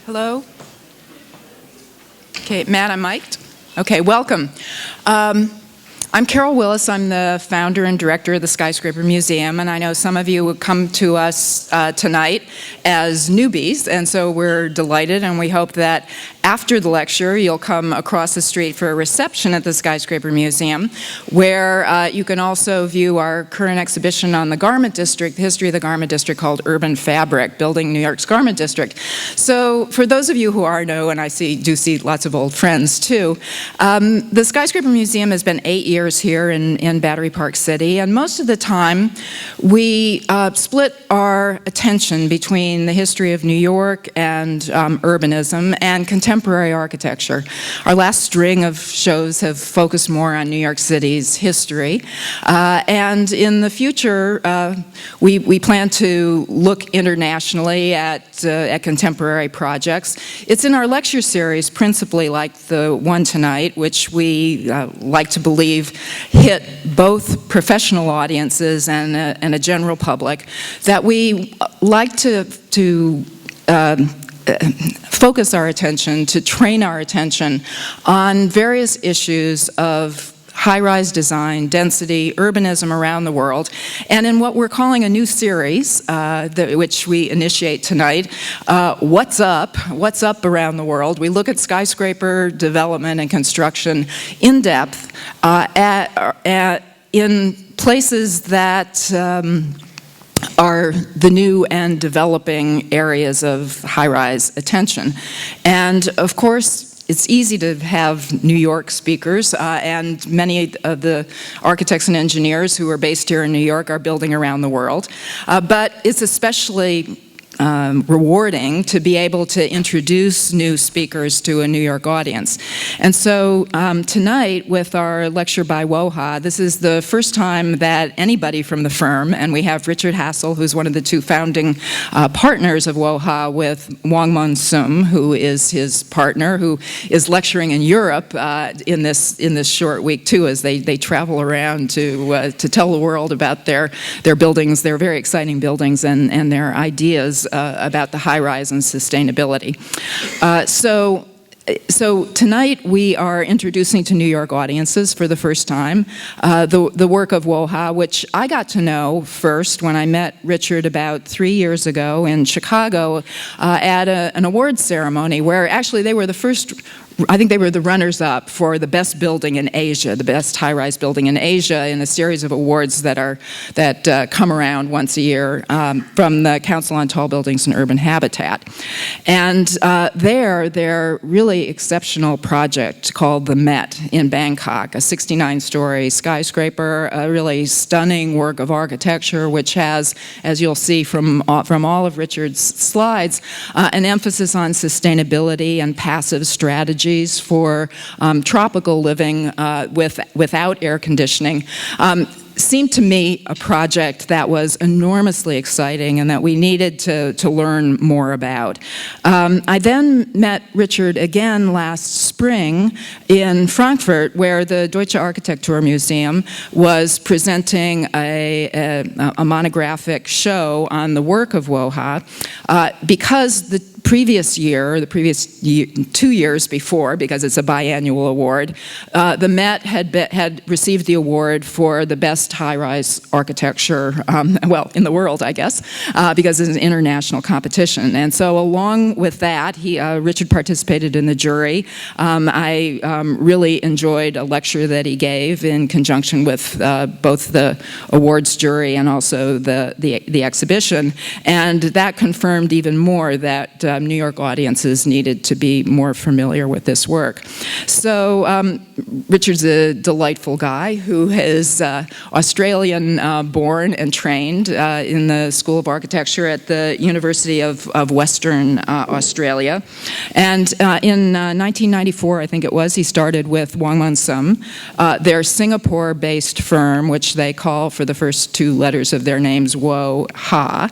Hello? Okay, Matt, I'm mic'd. Okay, welcome. I'm Carol Willis. I'm the founder and director of the Skyscraper Museum, and I know some of you would come to us tonight as newbies, and so we're delighted, and we hope that after the lecture you'll come across the street for a reception at the Skyscraper Museum, where you can also view our current exhibition on the garment district, the history of the garment district, called Urban Fabric, Building New York's Garment District. So for those of you who are new, and I do see lots of old friends too, the Skyscraper Museum has been 8 years here in Battery Park City, and most of the time we split our attention between the history of New York and urbanism and contemporary architecture. Our last string of shows have focused more on New York City's history, and in the future we plan to look internationally at contemporary projects. It's in our lecture series, principally like the one tonight, which we like to believe hit both professional audiences and a general public, that we like to focus our attention, to train our attention on various issues of high-rise design, density, urbanism around the world. And in what we're calling a new series, which we initiate tonight, What's Up? What's Up Around the World? We look at skyscraper development and construction in depth in places that are the new and developing areas of high-rise attention. And of course, it's easy to have New York speakers, and many of the architects and engineers who are based here in New York are building around the world. But it's especially rewarding to be able to introduce new speakers to a New York audience. And so tonight, with our lecture by WOHA, this is the first time that anybody from the firm, and we have Richard Hassell, who's one of the two founding partners of WOHA, with Wong Monsoon, who is his partner, who is lecturing in Europe in this short week too, as they travel around to tell the world about their buildings, their very exciting buildings, and their ideas about the high-rise and sustainability. So tonight we are introducing to New York audiences for the first time the work of WOHA, which I got to know first when I met Richard about 3 years ago in Chicago at an awards ceremony, where actually they were the first, I think they were the runners-up for the best building in Asia, the best high-rise building in Asia, in a series of awards that come around once a year from the Council on Tall Buildings and Urban Habitat. And their really exceptional project called the Met in Bangkok, a 69-story skyscraper, a really stunning work of architecture, which has, as you'll see from all of Richard's slides, an emphasis on sustainability and passive strategy for tropical living without air conditioning. Seemed to me a project that was enormously exciting and that we needed to learn more about. I then met Richard again last spring in Frankfurt, where the Deutsches Architekturmuseum was presenting a monographic show on the work of WOHA, because the previous 2 years before, because it's a biannual award, the Met had received the award for the best high-rise architecture, well, in the world, I guess, because it's an international competition. And so along with that, Richard participated in the jury. I really enjoyed a lecture that he gave in conjunction with both the awards jury and also the exhibition, and that confirmed even more that New York audiences needed to be more familiar with this work. So Richard's a delightful guy who is Australian born and trained in the School of Architecture at the University of Western Australia. And in 1994, I think it was, he started with Wong Monsoon, their Singapore-based firm, which they call, for the first two letters of their names, WOHA.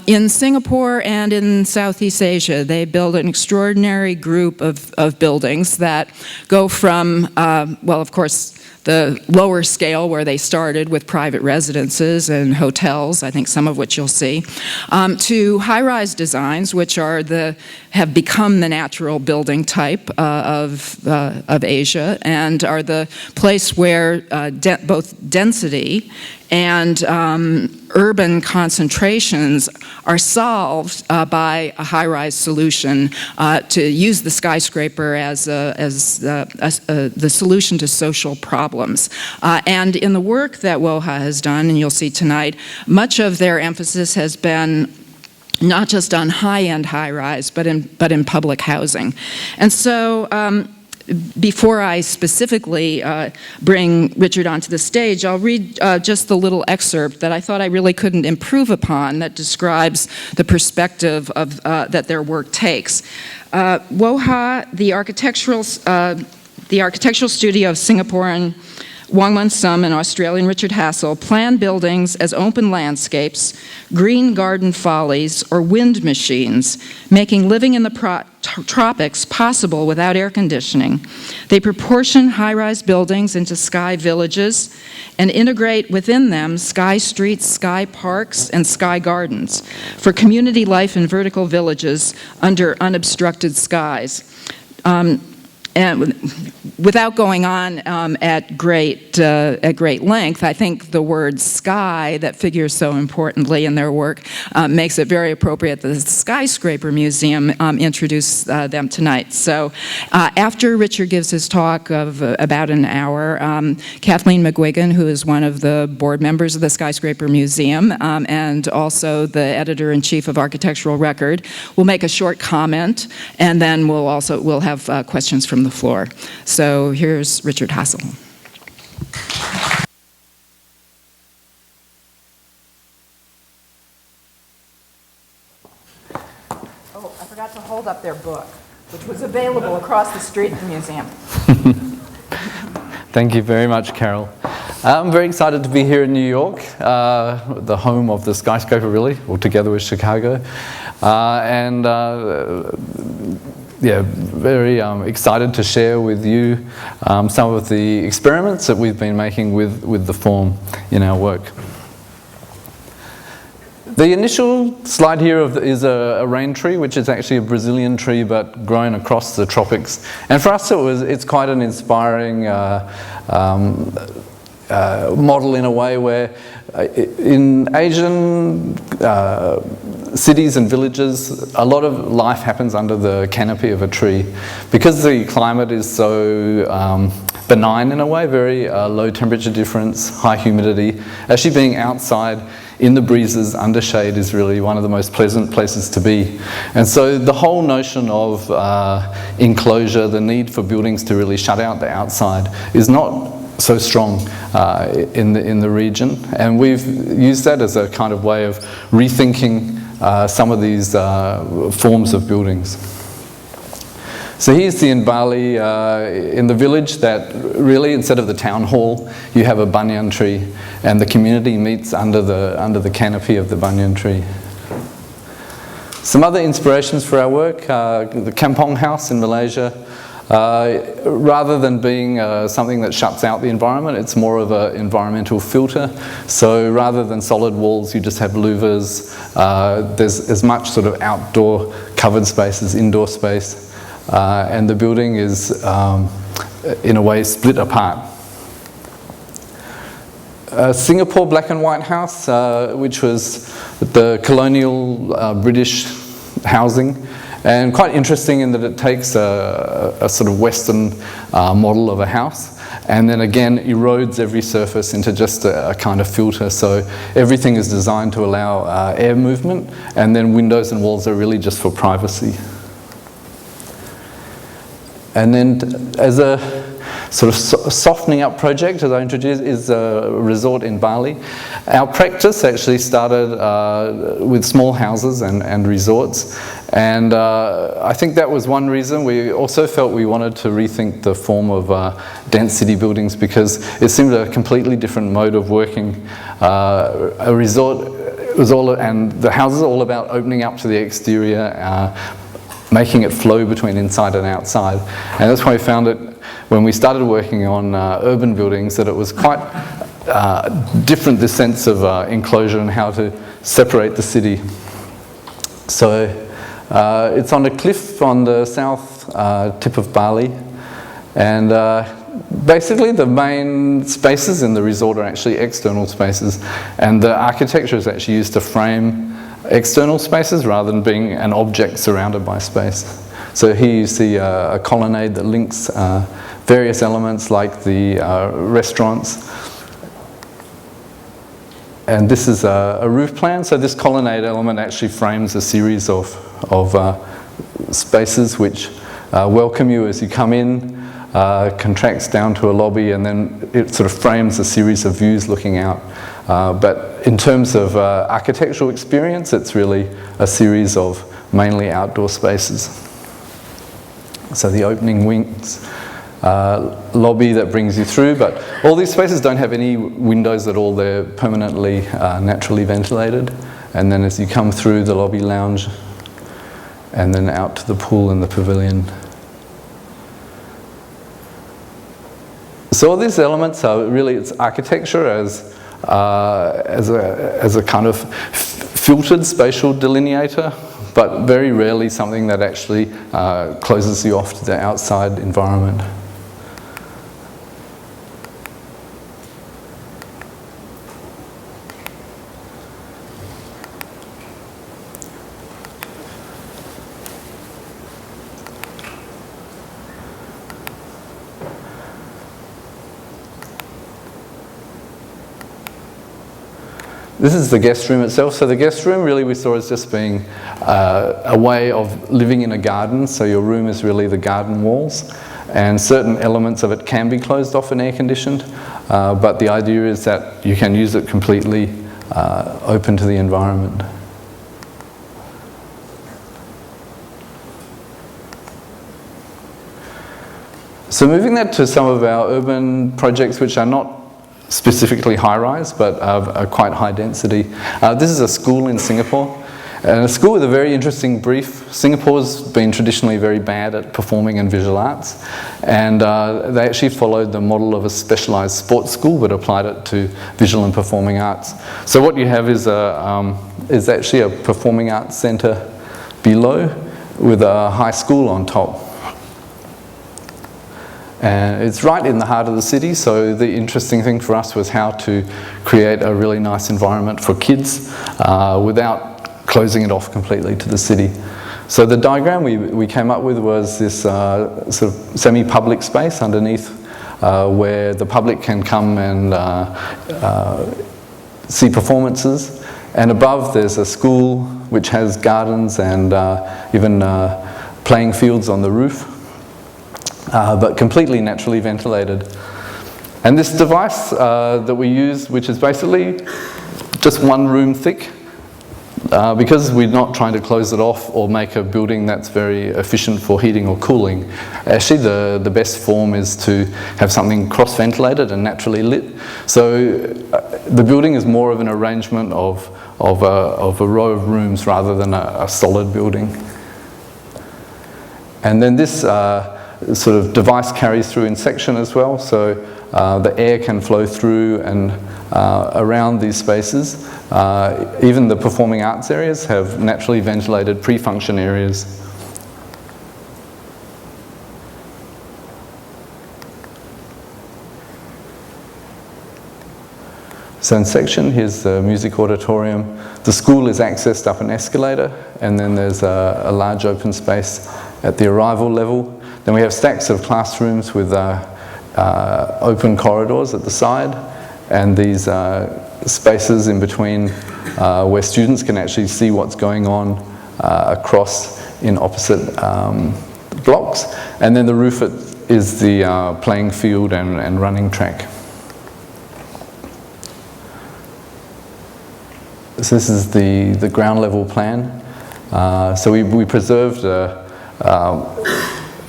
In Singapore and in Southeast Asia, they build an extraordinary group of buildings that go from, well, of course, the lower scale, where they started with private residences and hotels, I think some of which you'll see, to high-rise designs, which have become the natural building type of Asia, and are the place where both density and urban concentrations are solved by a high-rise solution to use the skyscraper as the solution to social problems. And in the work that WOHA has done, and you'll see tonight, much of their emphasis has been not just on high-end high-rise, but in public housing. And so before I specifically bring Richard onto the stage, I'll read just the little excerpt that I thought I really couldn't improve upon that describes the perspective of, that their work takes. WOHA, the architectural studio of Singaporean Wong Summ and Australian Richard Hassell plan buildings as open landscapes, green garden follies, or wind machines, making living in the tropics possible without air conditioning. They proportion high-rise buildings into sky villages and integrate within them sky streets, sky parks, and sky gardens for community life in vertical villages under unobstructed skies. And without going on at great length, I think the word sky that figures so importantly in their work makes it very appropriate that the Skyscraper Museum introduce them tonight. So after Richard gives his talk of about an hour, Kathleen McGuigan, who is one of the board members of the Skyscraper Museum and also the editor-in-chief of Architectural Record, will make a short comment, and then we'll have questions from the floor. So here's Richard Hassell. Oh, I forgot to hold up their book, which was available across the street at the museum. Thank you very much, Carol. I'm very excited to be here in New York, the home of the skyscraper, really, or together with Chicago. Yeah, very excited to share with you some of the experiments that we've been making with the form in our work. The initial slide here is a rain tree, which is actually a Brazilian tree but grown across the tropics. And for us it's quite an inspiring model in a way where in Asian cities and villages, a lot of life happens under the canopy of a tree. Because the climate is so benign in a way, very low temperature difference, high humidity, actually being outside in the breezes under shade is really one of the most pleasant places to be. And so the whole notion of enclosure, the need for buildings to really shut out the outside is not so strong in the region, and we've used that as a kind of way of rethinking some of these forms of buildings. So here's in Bali, in the village, that really instead of the town hall, you have a banyan tree, and the community meets under the canopy of the banyan tree. Some other inspirations for our work: the Kampong house in Malaysia. Rather than being something that shuts out the environment, it's more of an environmental filter. So rather than solid walls, you just have louvers. There's as much sort of outdoor covered space as indoor space. And the building is, in a way, split apart. Singapore black and white house, which was the colonial British housing. And quite interesting in that it takes a sort of Western model of a house and then again erodes every surface into just a kind of filter. So everything is designed to allow air movement, and then windows and walls are really just for privacy. And then as a sort of softening up project, as I introduced, is a resort in Bali. Our practice actually started with small houses and resorts, and I think that was one reason. We also felt we wanted to rethink the form of dense city buildings because it seemed a completely different mode of working. A resort was and the houses are all about opening up to the exterior, making it flow between inside and outside, and that's why we found it when we started working on urban buildings that it was quite different this sense of enclosure and how to separate the city. So it's on a cliff on the south tip of Bali, and basically the main spaces in the resort are actually external spaces, and the architecture is actually used to frame external spaces rather than being an object surrounded by space. So here you see a colonnade that links various elements like the restaurants. And this is a roof plan. So this colonnade element actually frames a series of spaces which welcome you as you come in, contracts down to a lobby, and then it sort of frames a series of views looking out. But in terms of architectural experience, it's really a series of mainly outdoor spaces. So the opening wings, lobby that brings you through, but all these spaces don't have any windows at all. They're permanently naturally ventilated, and then as you come through the lobby lounge and then out to the pool and the pavilion. So all these elements are really, it's architecture as a kind of filtered spatial delineator, but very rarely something that actually closes you off to the outside environment. This is the guest room itself. So the guest room really we saw as just being a way of living in a garden. So your room is really the garden walls, and certain elements of it can be closed off and air conditioned, but the idea is that you can use it completely open to the environment. So moving that to some of our urban projects which are not specifically high-rise, but are quite high density. This is a school in Singapore, and a school with a very interesting brief. Singapore's been traditionally very bad at performing and visual arts, and they actually followed the model of a specialised sports school, but applied it to visual and performing arts. So what you have is actually a performing arts centre below, with a high school on top. And it's right in the heart of the city, so the interesting thing for us was how to create a really nice environment for kids without closing it off completely to the city. So the diagram we came up with was this sort of semi-public space underneath where the public can come and see performances. And above there's a school which has gardens and even playing fields on the roof. But completely naturally ventilated. And this device that we use, which is basically just one room thick, because we're not trying to close it off or make a building that's very efficient for heating or cooling, actually the best form is to have something cross-ventilated and naturally lit. So the building is more of an arrangement of a row of rooms rather than a solid building. And then this sort of device carries through in section as well, so the air can flow through and around these spaces. Even the performing arts areas have naturally ventilated pre-function areas. So in section, here's the music auditorium. The school is accessed up an escalator, and then there's a large open space at the arrival level. Then we have stacks of classrooms with open corridors at the side, and these spaces in between where students can actually see what's going on across in opposite blocks. And then the roof is the playing field and running track. So this is the ground level plan. So we preserved a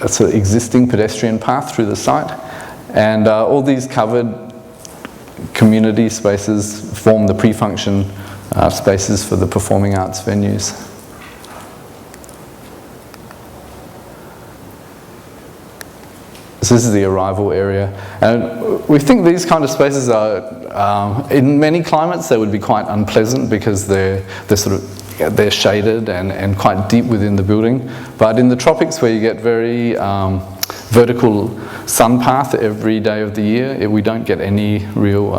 sort of existing pedestrian path through the site, and all these covered community spaces form the pre-function spaces for the performing arts venues. So this is the arrival area, and we think these kind of spaces are, in many climates, they would be quite unpleasant because they're shaded and quite deep within the building. But in the tropics, where you get very vertical sun path every day of the year, we don't get any real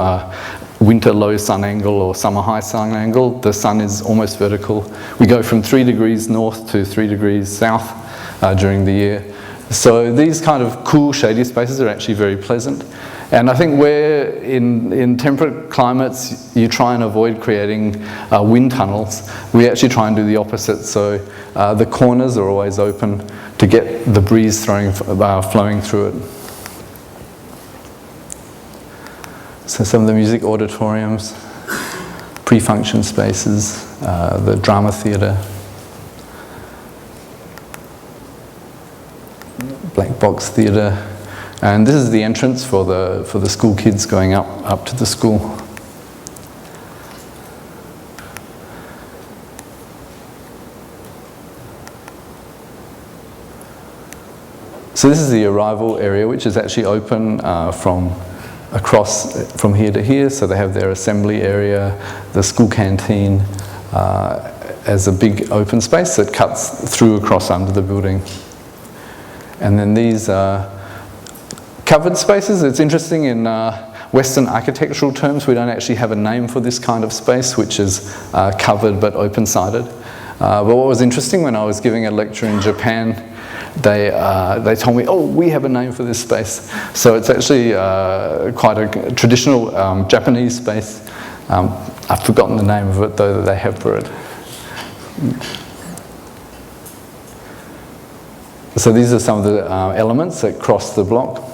winter low sun angle or summer high sun angle. The sun is almost vertical. We go from 3 degrees north to 3 degrees south during the year. So these kind of cool, shady spaces are actually very pleasant. And I think where in temperate climates you try and avoid creating wind tunnels, we actually try and do the opposite. So the corners are always open to get the breeze flowing through it. So some of the music auditoriums, pre-function spaces, the drama theatre, black box theatre, and this is the entrance for the school kids going up to the school. So this is the arrival area, which is actually open from here to here. So they have their assembly area, the school canteen, as a big open space that cuts through across under the building. And then these covered spaces, it's interesting in Western architectural terms, we don't actually have a name for this kind of space, which is covered but open-sided. But what was interesting when I was giving a lecture in Japan, they told me, oh, we have a name for this space. So it's actually quite a traditional Japanese space. I've forgotten the name of it, though, that they have for it. So these are some of the elements that cross the block.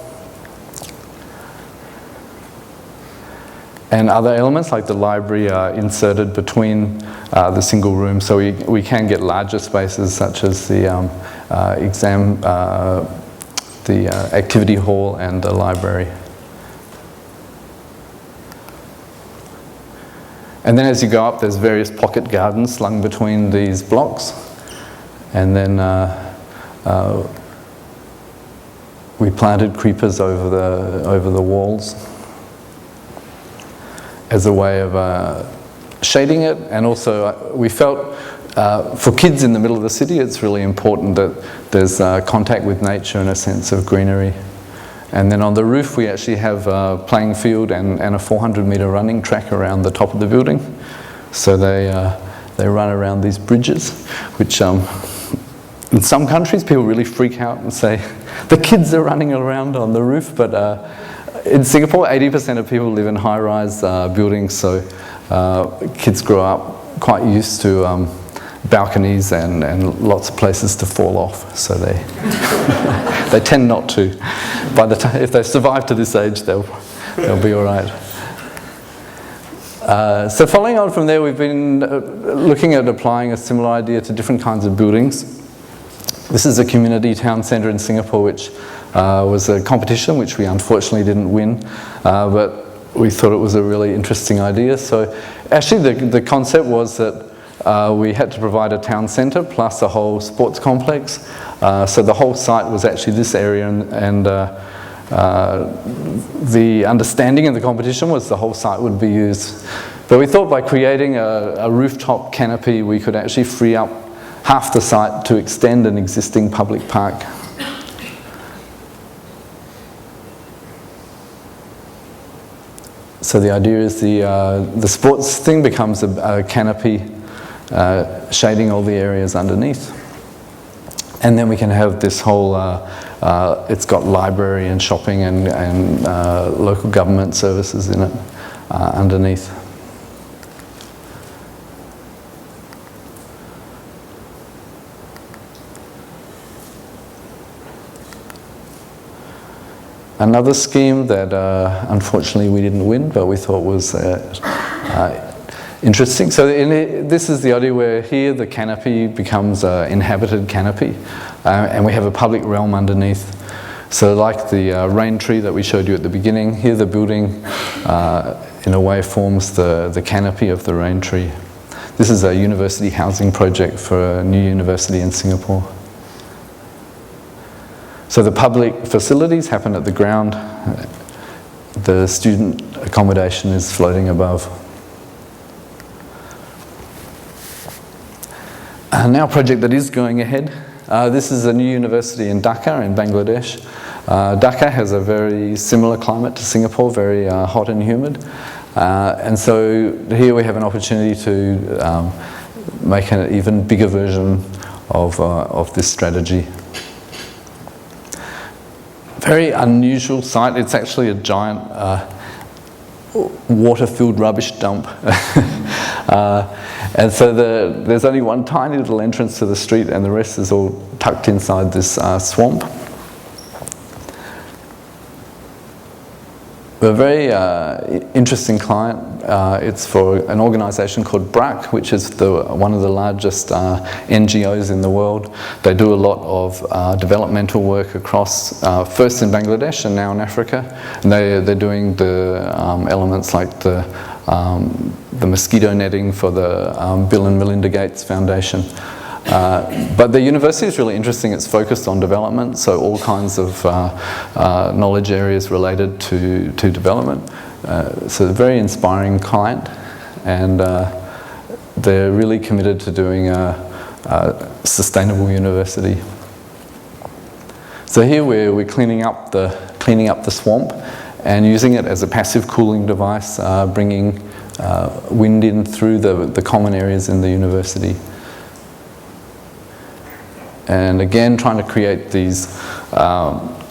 And other elements like the library are inserted between the single rooms, so we can get larger spaces such as the activity hall and the library. And then as you go up, there's various pocket gardens slung between these blocks. And then we planted creepers over the walls as a way of shading it, and also we felt for kids in the middle of the city it's really important that there's contact with nature and a sense of greenery. And then on the roof we actually have a playing field and a 400-metre running track around the top of the building. So they run around these bridges, which in some countries people really freak out and say, the kids are running around on the roof, but in Singapore 80% of people live in high-rise buildings, so kids grow up quite used to balconies and lots of places to fall off, so they they tend not to. By the time, if they survive to this age, they'll be all right. So following on from there, we've been looking at applying a similar idea to different kinds of buildings. This is a community town centre in Singapore, which was a competition which we unfortunately didn't win, but we thought it was a really interesting idea. So actually the concept was that we had to provide a town centre plus a whole sports complex. So the whole site was actually this area, and the understanding of the competition was the whole site would be used. But we thought by creating a rooftop canopy we could actually free up half the site to extend an existing public park. So the idea is the sports thing becomes a canopy shading all the areas underneath. And then we can have this whole, it's got library and shopping and local government services in it underneath. Another scheme that unfortunately we didn't win, but we thought was interesting. So this is the idea where here the canopy becomes an inhabited canopy, and we have a public realm underneath. So like the rain tree that we showed you at the beginning, here the building in a way forms the canopy of the rain tree. This is a university housing project for a new university in Singapore. So the public facilities happen at the ground. The student accommodation is floating above. Now a project that is going ahead. This is a new university in Dhaka in Bangladesh. Dhaka has a very similar climate to Singapore, very hot and humid. And so here we have an opportunity to make an even bigger version of this strategy. Very unusual site. It's actually a giant water-filled rubbish dump. And so there's only one tiny little entrance to the street, and the rest is all tucked inside this swamp. A very interesting client. It's for an organisation called BRAC, which is one of the largest NGOs in the world. They do a lot of developmental work across, first in Bangladesh and now in Africa. And they're doing the elements like the mosquito netting for the Bill and Melinda Gates Foundation. But the university is really interesting. It's focused on development, so all kinds of knowledge areas related to development. So a very inspiring client, and they're really committed to doing a sustainable university. So here we're cleaning up the swamp and using it as a passive cooling device, bringing wind in through the common areas in the university. And again, trying to create these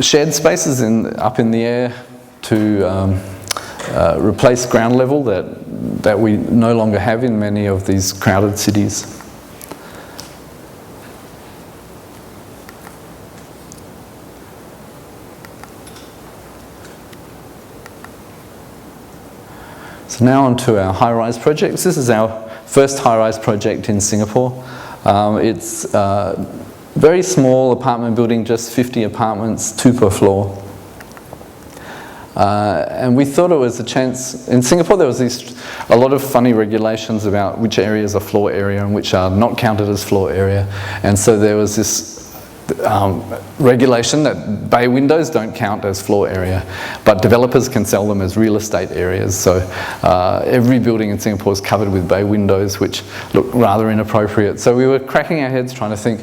shared spaces up in the air to replace ground level that we no longer have in many of these crowded cities. So now on to our high-rise projects. This is our first high-rise project in Singapore. It's very small apartment building, just 50 apartments, 2 per floor. And we thought it was a chance. In Singapore there was a lot of funny regulations about which areas are floor area and which are not counted as floor area. And so there was this regulation that bay windows don't count as floor area, but developers can sell them as real estate areas. So every building in Singapore is covered with bay windows, which look rather inappropriate. So we were cracking our heads trying to think,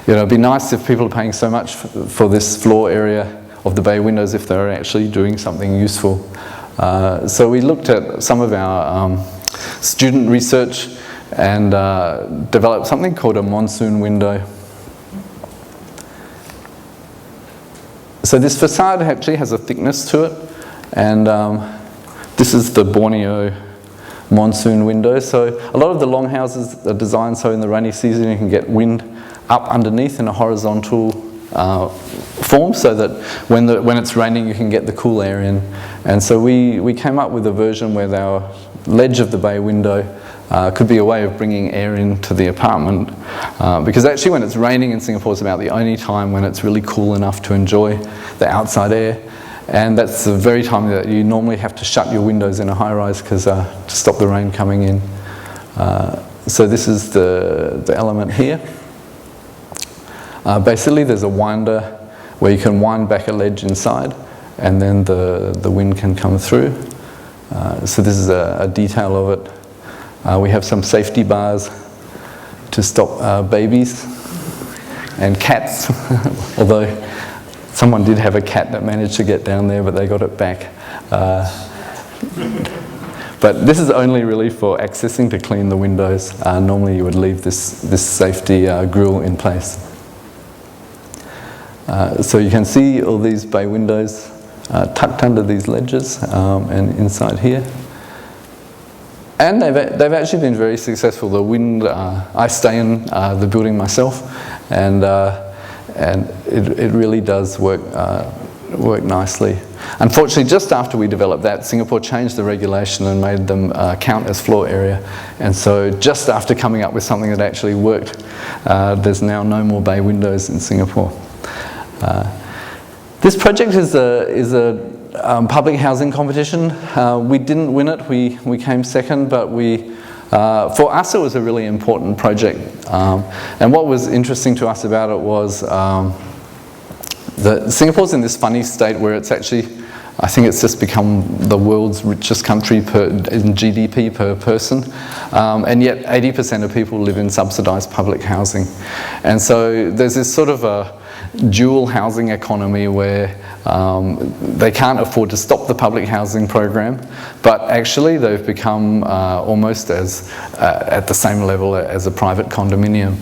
it'd be nice if people are paying so much for this floor area of the bay windows if they're actually doing something useful. So we looked at some of our student research and developed something called a Monsoon window. So this facade actually has a thickness to it, and this is the Borneo Monsoon window. So a lot of the longhouses are designed so in the rainy season you can get wind up underneath in a horizontal form, so that when it's raining you can get the cool air in. And so we came up with a version where our ledge of the bay window could be a way of bringing air into the apartment, because actually when it's raining in Singapore it's about the only time when it's really cool enough to enjoy the outside air, and that's the very time that you normally have to shut your windows in a high-rise to stop the rain coming in. So this is the element here. Basically there's a winder where you can wind back a ledge inside and then the wind can come through. So this is a detail of it. We have some safety bars to stop babies and cats, although someone did have a cat that managed to get down there, but they got it back. But this is only really for accessing to clean the windows. Normally you would leave this safety grille in place. So you can see all these bay windows tucked under these ledges and inside here. And they've actually been very successful. The wind, I stay in the building myself, and it really does work nicely. Unfortunately, just after we developed that, Singapore changed the regulation and made them count as floor area. And so just after coming up with something that actually worked, there's now no more bay windows in Singapore. This project is a public housing competition. We didn't win it, we came second, but for us it was a really important project. And what was interesting to us about it was Singapore's in this funny state where it's actually, I think it's just become the world's richest country in GDP per person, and yet 80% of people live in subsidised public housing. And so there's this sort of a dual housing economy where they can't afford to stop the public housing program, but actually they've become almost as at the same level as a private condominium.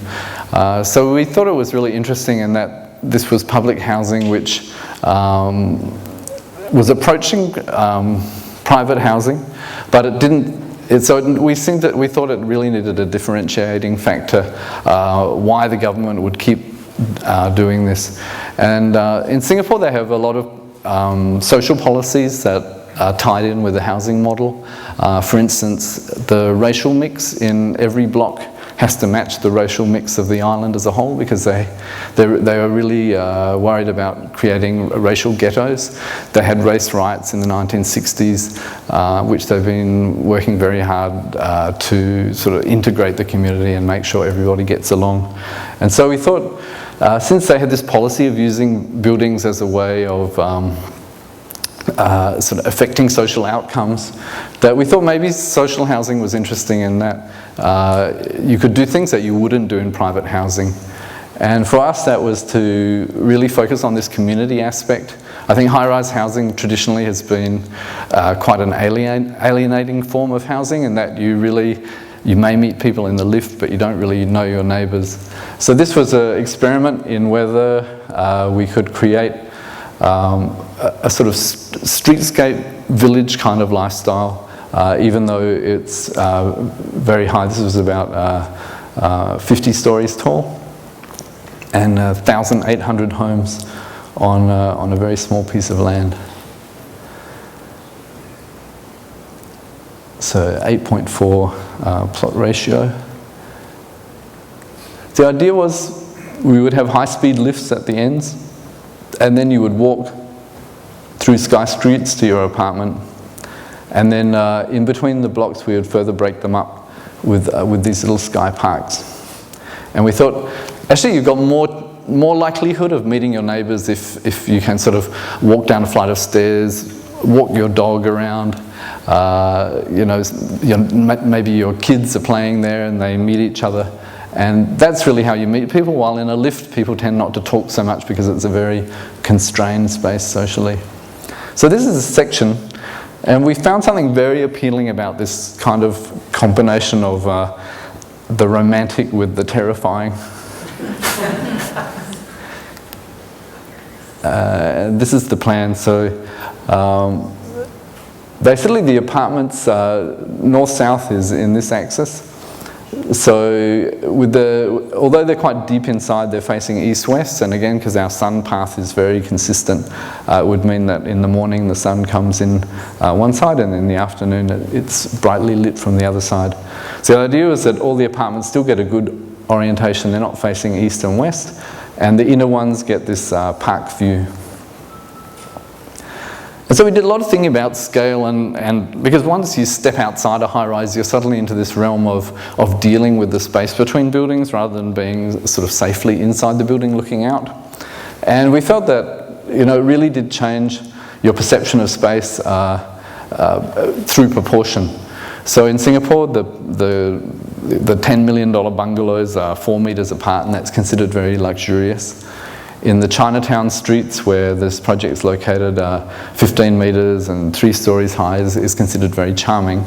So we thought it was really interesting in that this was public housing which was approaching private housing, but it didn't. So we thought it really needed a differentiating factor why the government would keep doing this. And in Singapore they have a lot of social policies that are tied in with the housing model. For instance, the racial mix in every block has to match the racial mix of the island as a whole, because they were really worried about creating racial ghettos. They had race riots in the 1960s, which they've been working very hard to sort of integrate the community and make sure everybody gets along. And so we thought, since they had this policy of using buildings as a way of sort of affecting social outcomes, that we thought maybe social housing was interesting in that you could do things that you wouldn't do in private housing. And for us that was to really focus on this community aspect. I think high-rise housing traditionally has been quite an alienating form of housing, in that you may meet people in the lift but you don't really know your neighbours. So this was an experiment in whether we could create a sort of streetscape village kind of lifestyle, even though it's very high. This was about 50 stories tall and 1,800 homes on a very small piece of land. So 8.4 plot ratio. The idea was we would have high-speed lifts at the ends, and then you would walk through sky streets to your apartment, and then in between the blocks we would further break them up with these little sky parks. And we thought, actually you've got more likelihood of meeting your neighbours if you can sort of walk down a flight of stairs, walk your dog around, maybe your kids are playing there and they meet each other. And that's really how you meet people, while in a lift people tend not to talk so much because it's a very constrained space socially. So this is a section, and we found something very appealing about this kind of combination of the romantic with the terrifying. This is the plan. So basically the apartments north-south is in this axis. So although they're quite deep inside, they're facing east-west, and again, because our sun path is very consistent, it would mean that in the morning the sun comes in one side, and in the afternoon it's brightly lit from the other side. So the idea is that all the apartments still get a good orientation. They're not facing east and west, and the inner ones get this park view. And so we did a lot of thinking about scale, and because once you step outside a high-rise, you're suddenly into this realm of dealing with the space between buildings rather than being sort of safely inside the building looking out. And we felt that, it really did change your perception of space through proportion. So in Singapore, the $10 million bungalows are 4 metres apart, and that's considered very luxurious. In the Chinatown streets, where this project is located, 15 metres and 3 stories high is considered very charming.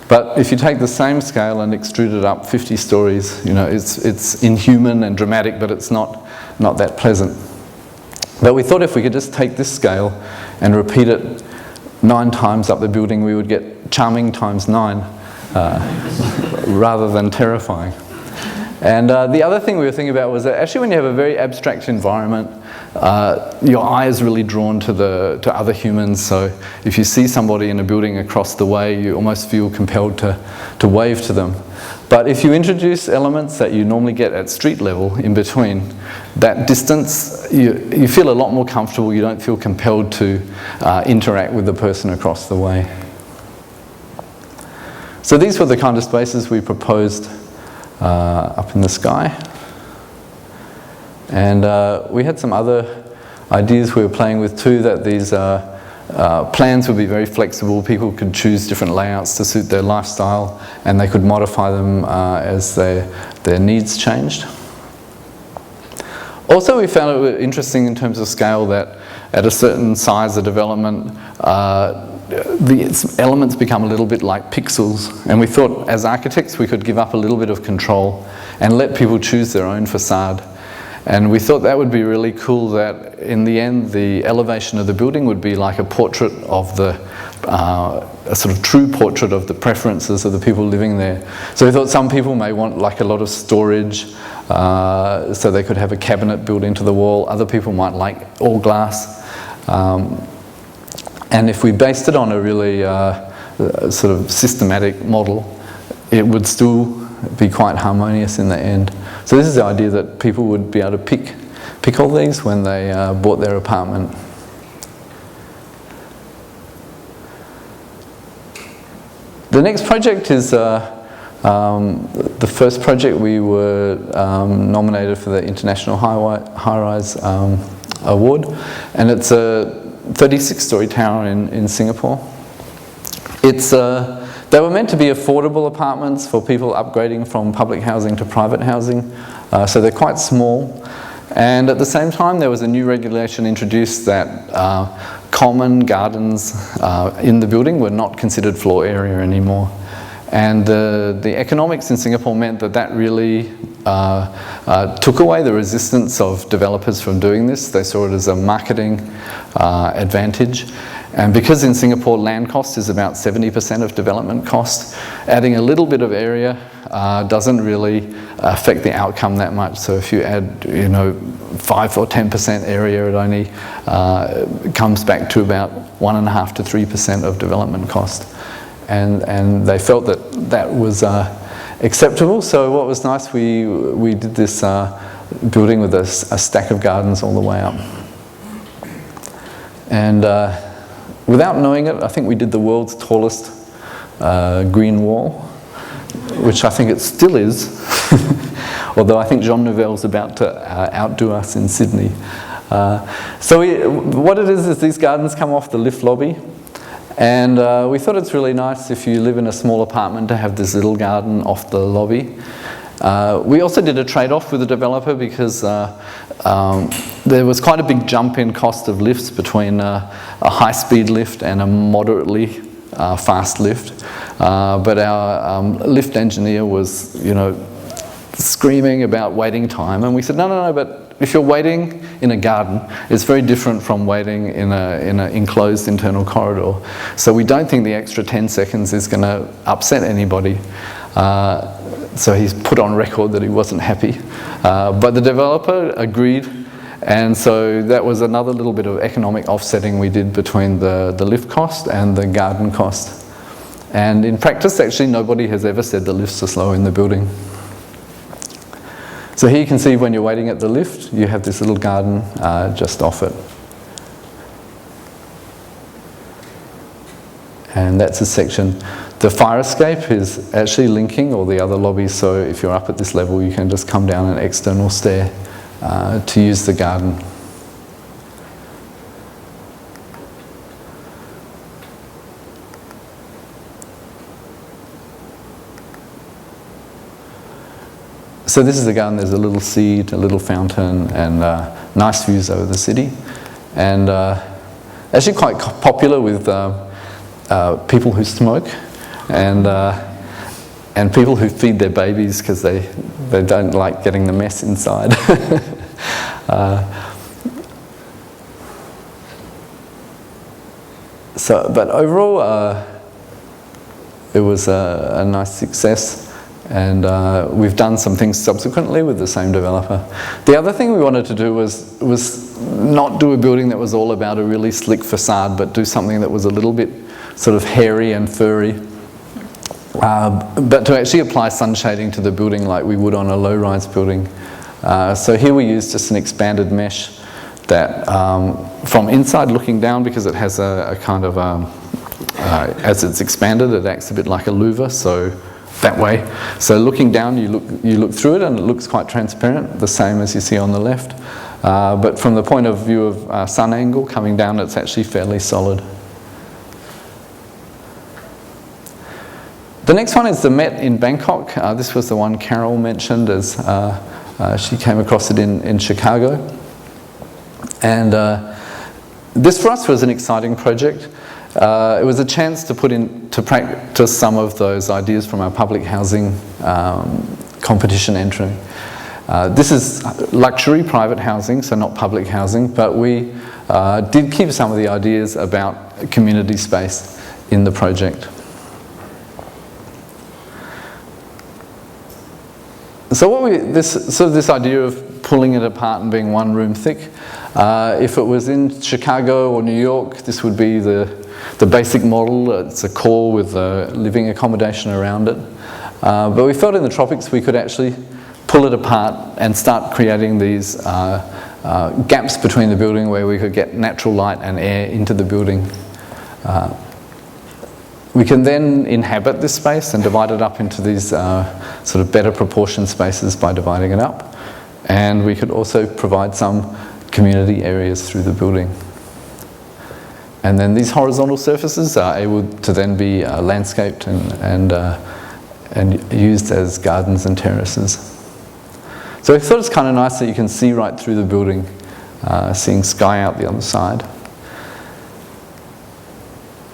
But if you take the same scale and extrude it up 50 stories, it's inhuman and dramatic, but it's not that pleasant. But we thought if we could just take this scale and repeat it 9 times up the building, we would get charming times 9 rather than terrifying. And the other thing we were thinking about was that actually when you have a very abstract environment, your eye is really drawn to other humans. So if you see somebody in a building across the way, you almost feel compelled to wave to them. But if you introduce elements that you normally get at street level in between, that distance, you feel a lot more comfortable. You don't feel compelled to interact with the person across the way. So these were the kind of spaces we proposed up in the sky. And we had some other ideas we were playing with too, that these plans would be very flexible. People could choose different layouts to suit their lifestyle, and they could modify them as their needs changed. Also, we found it interesting in terms of scale that at a certain size of development, the elements become a little bit like pixels, and we thought as architects we could give up a little bit of control and let people choose their own facade. And we thought that would be really cool, that in the end the elevation of the building would be like a portrait of the, a sort of true portrait of the preferences of the people living there. So we thought some people may want like a lot of storage, so they could have a cabinet built into the wall. Other people might like all glass. And if we based it on a really sort of systematic model, it would still be quite harmonious in the end. So this is the idea that people would be able to pick all these when they bought their apartment. The next project is the first project we were nominated for the International High-Rise Award, and it's a 36-story tower in Singapore. They were meant to be affordable apartments for people upgrading from public housing to private housing, so they're quite small. And at the same time, there was a new regulation introduced that common gardens in the building were not considered floor area anymore. And the economics in Singapore meant that that really took away the resistance of developers from doing this. They saw it as a marketing advantage. And because in Singapore land cost is about 70% of development cost, adding a little bit of area doesn't really affect the outcome that much. So if you add, 5 or 10% area, it only comes back to about 1.5 to 3% of development cost. And they felt that that was acceptable. So what was nice, we did this building with a stack of gardens all the way up. And without knowing it, I think we did the world's tallest green wall, which I think it still is, although I think Jean Nouvel's about to outdo us in Sydney. What it is these gardens come off the lift lobby, and we thought it's really nice if you live in a small apartment to have this little garden off the lobby. We also did a trade-off with the developer because there was quite a big jump in cost of lifts between a high-speed lift and a moderately fast lift. But our lift engineer was, screaming about waiting time, and we said, no, but if you're waiting in a garden, it's very different from waiting in an enclosed internal corridor. So we don't think the extra 10 seconds is going to upset anybody. So he's put on record that he wasn't happy. But the developer agreed, and so that was another little bit of economic offsetting we did between the lift cost and the garden cost. And in practice, actually, nobody has ever said the lifts are slow in the building. So here you can see when you're waiting at the lift, you have this little garden just off it. And that's a section. The fire escape is actually linking all the other lobbies, so if you're up at this level, you can just come down an external stair to use the garden. So this is the garden. There's a little seed, a little fountain, and nice views over the city. And actually quite popular with people who smoke and people who feed their babies because they don't like getting the mess inside. But overall, it was a nice success. And we've done some things subsequently with the same developer. The other thing we wanted to do was not do a building that was all about a really slick facade, but do something that was a little bit sort of hairy and furry. But to actually apply sun shading to the building like we would on a low-rise building. So here we used just an expanded mesh that from inside looking down, because it has a kind of, as it's expanded, it acts a bit like a louver, so that way. So looking down, you look through it and it looks quite transparent, the same as you see on the left. But from the point of view of sun angle coming down, it's actually fairly solid. The next one is the Met in Bangkok. This was the one Carol mentioned as she came across it in Chicago. And this for us was an exciting project. It was a chance to put into practice some of those ideas from our public housing competition entry. This is luxury private housing, so not public housing, but we did keep some of the ideas about community space in the project. So this idea of pulling it apart and being one room thick, if it was in Chicago or New York, this would be the basic model. It's a core with living accommodation around it. But we felt in the tropics we could actually pull it apart and start creating these gaps between the building where we could get natural light and air into the building. We can then inhabit this space and divide it up into these sort of better proportion spaces by dividing it up. And we could also provide some community areas through the building. And then these horizontal surfaces are able to then be landscaped and used as gardens and terraces. So I thought it's kind of nice that you can see right through the building, seeing sky out the other side.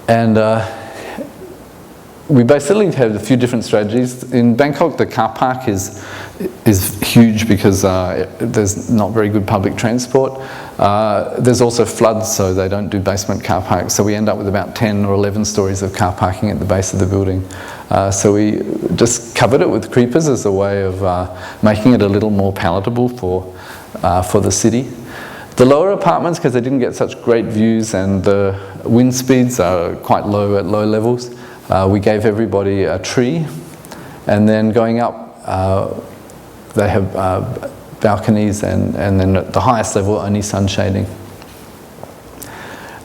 And we basically have a few different strategies. In Bangkok, the car park is huge because there's not very good public transport. There's also floods, so they don't do basement car parks. So we end up with about 10 or 11 stories of car parking at the base of the building. So we just covered it with creepers as a way of making it a little more palatable for the city. The lower apartments, because they didn't get such great views and the wind speeds are quite low at low levels, we gave everybody a tree, and then going up, they have balconies, and then at the highest level, only sun shading.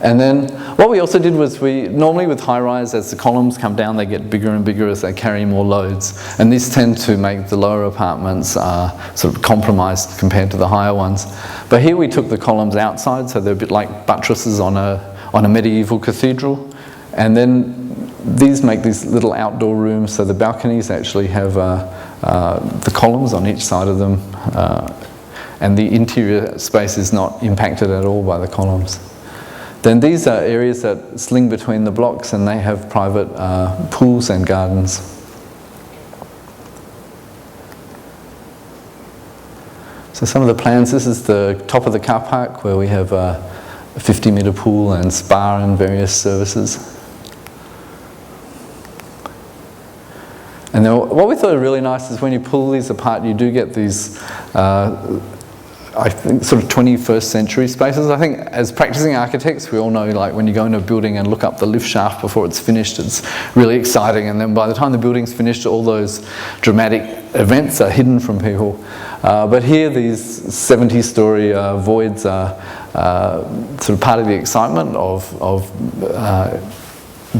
And then what we also did was normally with high-rise, as the columns come down, they get bigger and bigger as they carry more loads. And these tend to make the lower apartments sort of compromised compared to the higher ones. But here we took the columns outside, so they're a bit like buttresses on a medieval cathedral. And then these make these little outdoor rooms, so the balconies actually have the columns on each side of them, and the interior space is not impacted at all by the columns. Then these are areas that sling between the blocks, and they have private pools and gardens. So some of the plans, this is the top of the car park where we have a 50-metre pool and spa and various services. And then what we thought was really nice is when you pull these apart, you do get these, I think, sort of 21st century spaces. I think as practicing architects, we all know, like, when you go into a building and look up the lift shaft before it's finished, it's really exciting. And then by the time the building's finished, all those dramatic events are hidden from people. But here, these 70-story voids are sort of part of the excitement of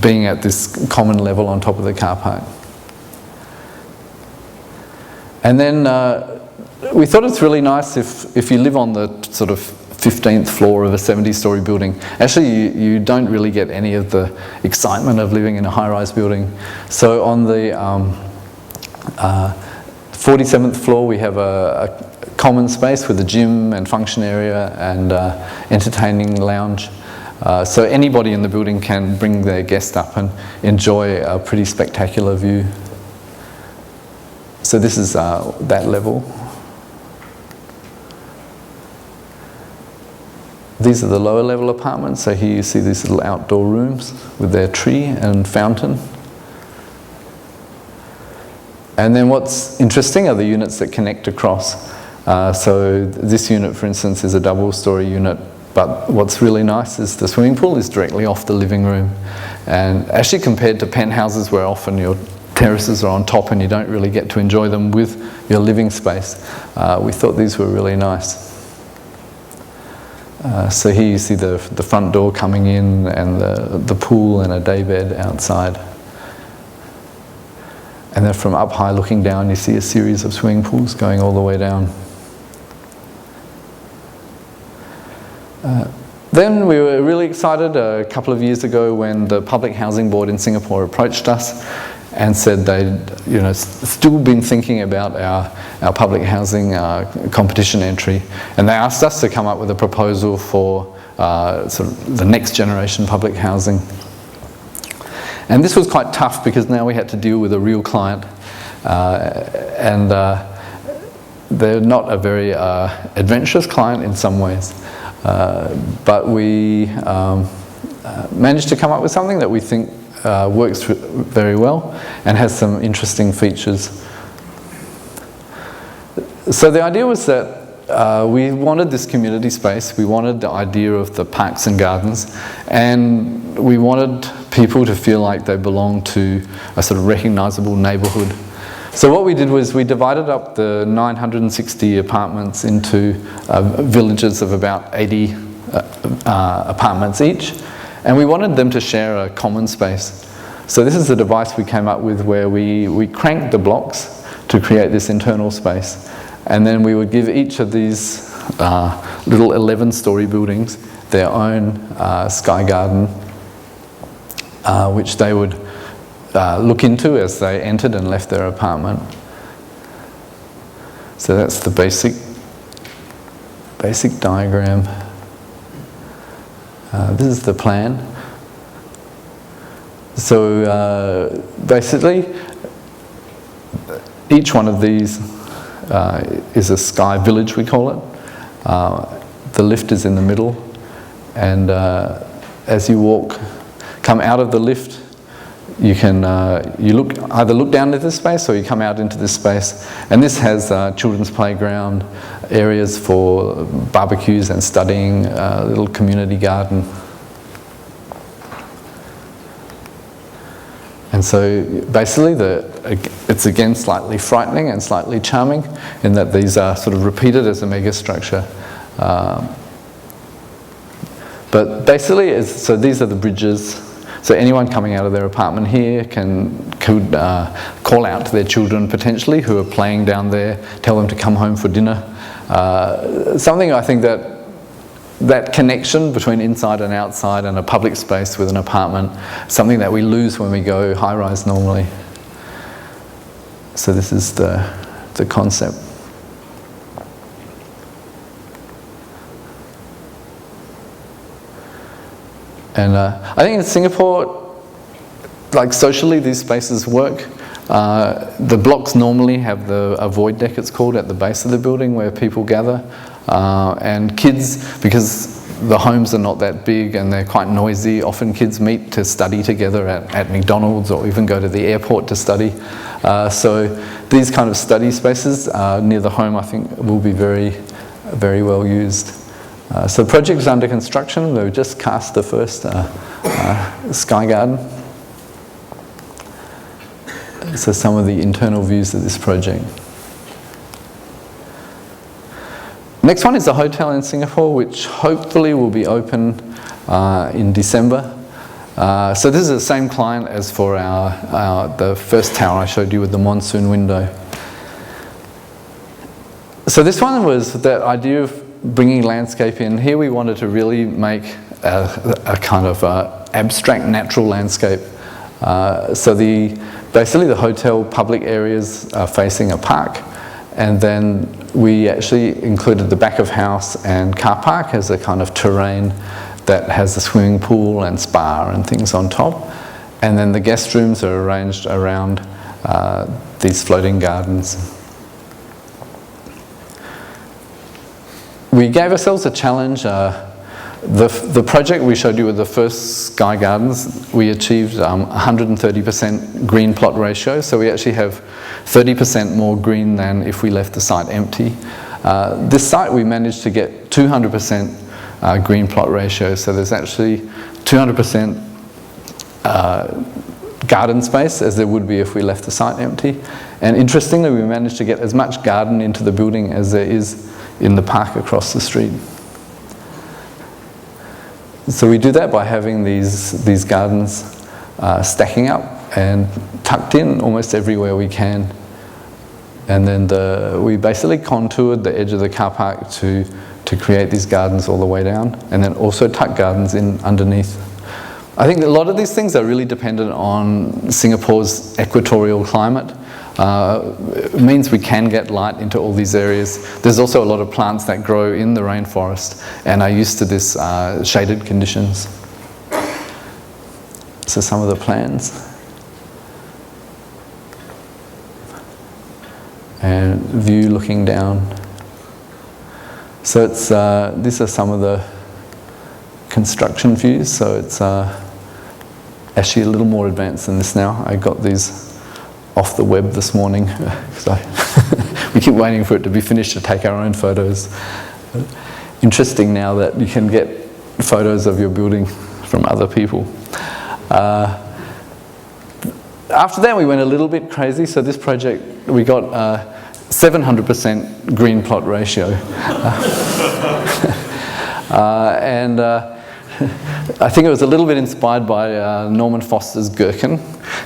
being at this common level on top of the car park. And then we thought it's really nice if you live on the sort of 15th floor of a 70-story building. Actually, you don't really get any of the excitement of living in a high-rise building. So on the 47th floor, we have a common space with a gym and function area and entertaining lounge. So anybody in the building can bring their guest up and enjoy a pretty spectacular view. So this is that level. These are the lower level apartments. So here you see these little outdoor rooms with their tree and fountain. And then what's interesting are the units that connect across. So this unit, for instance, is a double-story unit. But what's really nice is the swimming pool is directly off the living room. And actually compared to penthouses where often your terraces are on top and you don't really get to enjoy them with your living space, we thought these were really nice. So here you see the front door coming in and the pool and a daybed outside. And then from up high looking down, you see a series of swimming pools going all the way down. Then we were really excited a couple of years ago when the Public Housing Board in Singapore approached us and said they'd still been thinking about our public housing competition entry, and they asked us to come up with a proposal for sort of the next generation public housing. And this was quite tough because now we had to deal with a real client, and they're not a very adventurous client in some ways, but we managed to come up with something that we think works very well and has some interesting features. So the idea was that we wanted this community space, we wanted the idea of the parks and gardens, and we wanted people to feel like they belong to a sort of recognisable neighbourhood. So what we did was we divided up the 960 apartments into villages of about 80 apartments each, and we wanted them to share a common space. So this is the device we came up with where we cranked the blocks to create this internal space. And then we would give each of these little 11-storey buildings their own sky garden, which they would look into as they entered and left their apartment. So that's the basic diagram. This is the plan. So basically, each one of these is a sky village, we call it. The lift is in the middle, and as you come out of the lift, you can either look down into this space or you come out into this space, and this has children's playground, areas for barbecues and studying, a little community garden. And so basically it's again slightly frightening and slightly charming in that these are sort of repeated as a megastructure. But basically, so these are the bridges. So anyone coming out of their apartment here could call out to their children potentially who are playing down there, tell them to come home for dinner. Something I think that connection between inside and outside and a public space with an apartment, something that we lose when we go high-rise normally. So this is the concept. And I think in Singapore, like socially, these spaces work. The blocks normally have a void deck, it's called, at the base of the building where people gather. And kids, because the homes are not that big and they're quite noisy, often kids meet to study together at McDonald's or even go to the airport to study. So these kind of study spaces near the home, I think, will be very, very well used. So the project is under construction. We've just cast the first sky garden. So some of the internal views of this project. Next one is a hotel in Singapore, which hopefully will be open in December. So this is the same client as for the first tower I showed you with the Monsoon window. So this one was that idea of bringing landscape in. Here we wanted to really make a kind of abstract natural landscape. So basically the hotel public areas are facing a park, and then we actually included the back of house and car park as a kind of terrain that has a swimming pool and spa and things on top. And then the guest rooms are arranged around these floating gardens. We gave ourselves a challenge. The project we showed you with the first sky gardens, we achieved 130% green plot ratio, so we actually have 30% more green than if we left the site empty. This site we managed to get 200% green plot ratio, so there's actually 200% garden space as there would be if we left the site empty. And interestingly, we managed to get as much garden into the building as there is in the park across the street. So we do that by having these gardens stacking up and tucked in almost everywhere we can. And then we basically contoured the edge of the car park to to create these gardens all the way down, and then also tuck gardens in underneath. I think a lot of these things are really dependent on Singapore's equatorial climate. It means we can get light into all these areas. There's also a lot of plants that grow in the rainforest and are used to this shaded conditions. So some of the plans. And view looking down. So it's these are some of the construction views. So it's actually a little more advanced than this now. I got these off the web this morning. So we keep waiting for it to be finished to take our own photos. Interesting now that you can get photos of your building from other people. After that we went a little bit crazy. So this project, we got 700% green plot ratio. And I think it was a little bit inspired by Norman Foster's gherkin,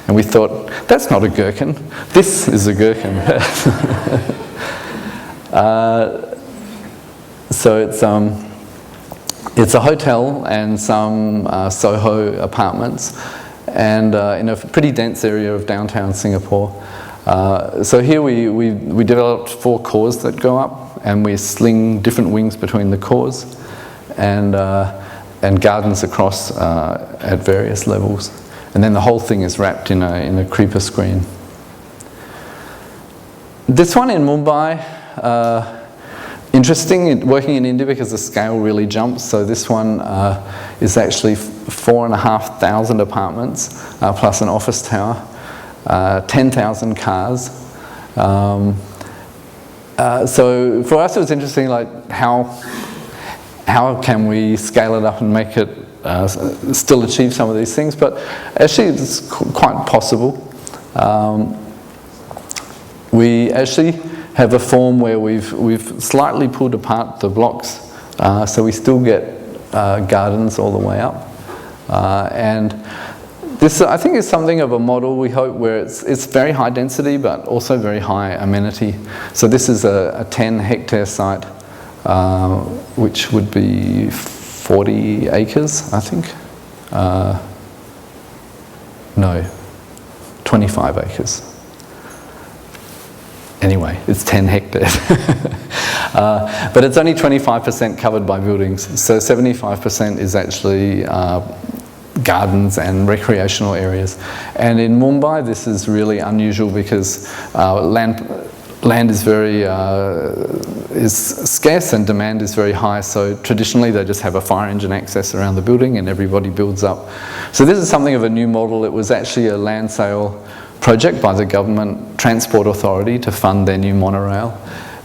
and we thought, that's not a gherkin, this is a gherkin. So it's a hotel and some Soho apartments, and in a pretty dense area of downtown Singapore. So here we developed 4 cores that go up, and we sling different wings between the cores, and gardens across at various levels. And then the whole thing is wrapped in a creeper screen. This one in Mumbai, interesting, working in India because the scale really jumps. So this one is actually 4,500 apartments plus an office tower, 10,000 cars. So for us it was interesting, like how can we scale it up and make it still achieve some of these things, but actually it's quite possible. We actually have a form where we've slightly pulled apart the blocks, so we still get gardens all the way up. And this, I think, is something of a model, we hope, where it's very high density but also very high amenity. So this is a 10-hectare site, which would be 40 acres, I think. No, 25 acres. Anyway, it's 10 hectares. But it's only 25% covered by buildings, so 75% is actually gardens and recreational areas. And in Mumbai, this is really unusual because land is very is scarce and demand is very high, so traditionally they just have a fire engine access around the building and everybody builds up. So this is something of a new model. It was actually a land sale project by the government transport authority to fund their new monorail,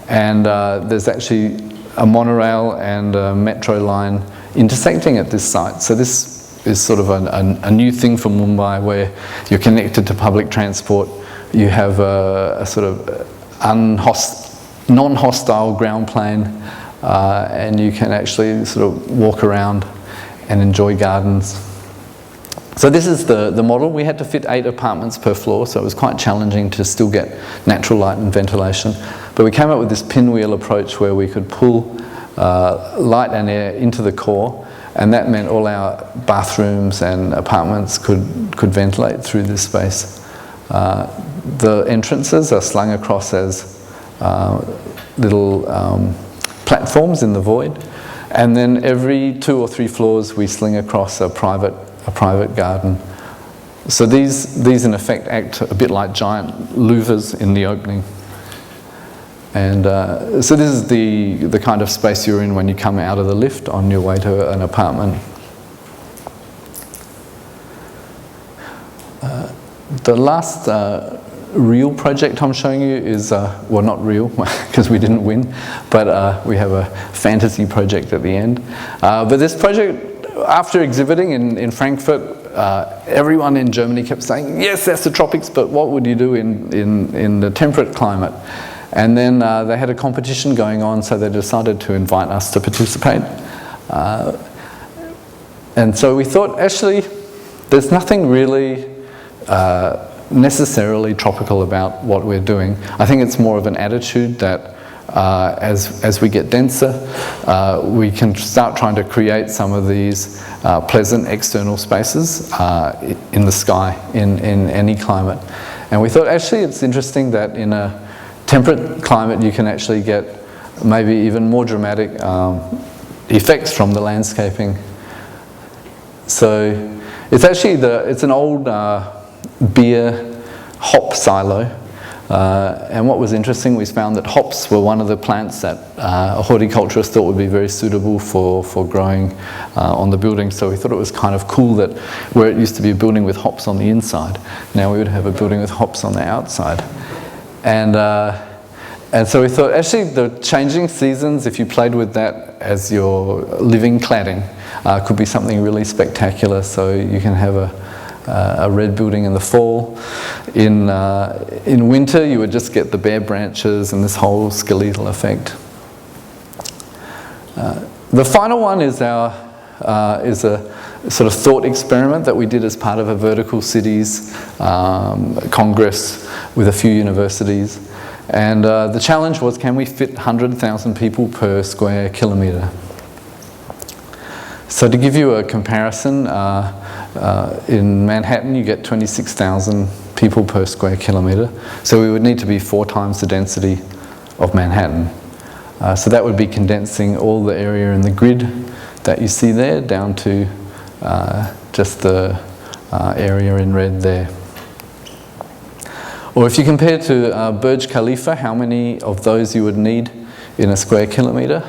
and there's actually a monorail and a metro line intersecting at this site. So this is sort of a new thing for Mumbai, where you're connected to public transport, you have a sort of non-hostile ground plane, and you can actually sort of walk around and enjoy gardens. So this is the model. We had to fit 8 apartments per floor, so it was quite challenging to still get natural light and ventilation. But we came up with this pinwheel approach where we could pull light and air into the core, and that meant all our bathrooms and apartments could ventilate through this space. The entrances are slung across as little platforms in the void, and then every 2 or 3 floors we sling across a private garden. So these in effect act a bit like giant louvers in the opening. And so this is the kind of space you're in when you come out of the lift on your way to an apartment. The last real project I'm showing you is, well, not real because we didn't win, but we have a fantasy project at the end. But this project, after exhibiting in Frankfurt, everyone in Germany kept saying, yes, that's the tropics, but what would you do in the temperate climate? And then they had a competition going on, so they decided to invite us to participate. And so we thought, actually, there's nothing really necessarily tropical about what we're doing. I think it's more of an attitude that as we get denser, we can start trying to create some of these pleasant external spaces in the sky, in any climate. And we thought actually it's interesting that in a temperate climate you can actually get maybe even more dramatic effects from the landscaping. So it's actually it's an old beer hop silo. And what was interesting, we found that hops were one of the plants that a horticulturist thought would be very suitable for growing on the building. So we thought it was kind of cool that where it used to be a building with hops on the inside, now we would have a building with hops on the outside. And so we thought actually the changing seasons, if you played with that as your living cladding, could be something really spectacular. So you can have a red building in the fall. In winter, you would just get the bare branches and this whole skeletal effect. The final one is is a sort of thought experiment that we did as part of a vertical cities congress with a few universities. And the challenge was, can we fit 100,000 people per square kilometre? So to give you a comparison, in Manhattan you get 26,000 people per square kilometre. So we would need to be 4 times the density of Manhattan. So that would be condensing all the area in the grid that you see there down to just the area in red there. Or if you compare to Burj Khalifa, how many of those you would need in a square kilometre?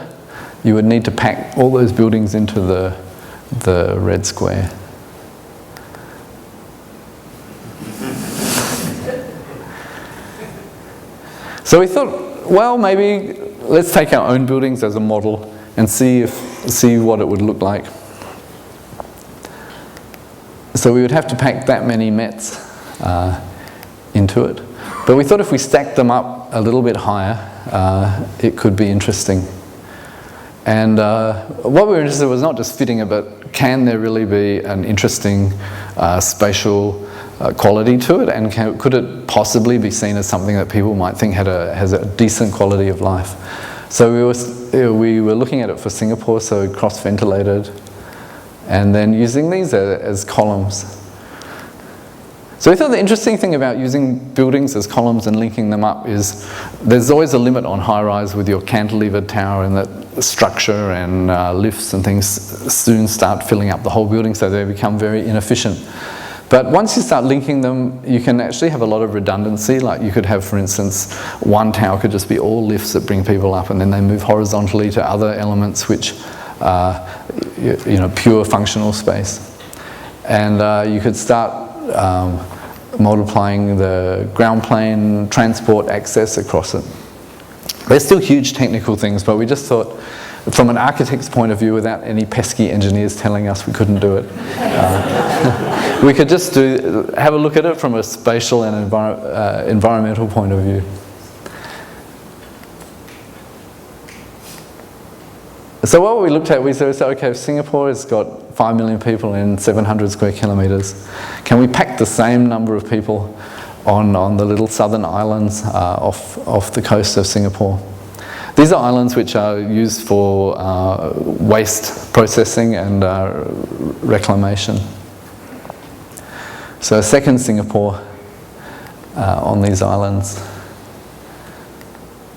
You would need to pack all those buildings into the red square. So we thought, well, maybe let's take our own buildings as a model and see what it would look like. So we would have to pack that many mets into it. But we thought if we stacked them up a little bit higher, it could be interesting. And what we were interested in was not just fitting it, but can there really be an interesting spatial quality to it, and could it possibly be seen as something that people might think has a decent quality of life? So we were looking at it for Singapore, so cross-ventilated, and then using these as columns. So we thought the interesting thing about using buildings as columns and linking them up is there's always a limit on high-rise with your cantilevered tower, and that structure and lifts and things soon start filling up the whole building, so they become very inefficient. But once you start linking them, you can actually have a lot of redundancy. Like you could have, for instance, one tower could just be all lifts that bring people up, and then they move horizontally to other elements which are, pure functional space. And you could start multiplying the ground plane transport access across it. They're still huge technical things, but we just thought, from an architect's point of view, without any pesky engineers telling us we couldn't do it, we could just have a look at it from a spatial and environmental point of view. So what we looked at, we said, okay, if Singapore has got 5 million people in 700 square kilometres, can we pack the same number of people on the little southern islands off the coast of Singapore? These are islands which are used for waste processing and reclamation. So a second Singapore on these islands.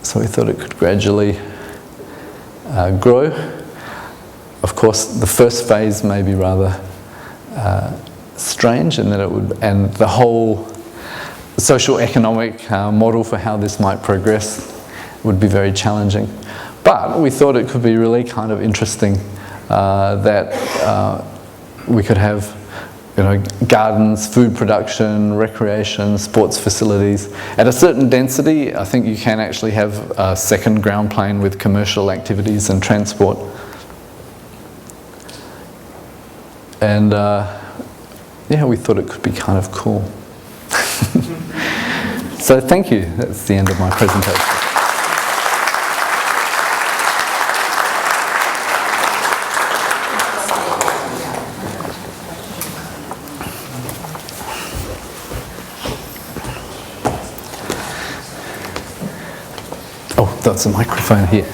So we thought it could gradually grow. Of course, the first phase may be rather strange, and then the whole social economic model for how this might progress would be very challenging. But we thought it could be really kind of interesting that we could have gardens, food production, recreation, sports facilities. At a certain density, I think you can actually have a second ground plane with commercial activities and transport. And we thought it could be kind of cool. So thank you. That's the end of my presentation. there's a microphone here.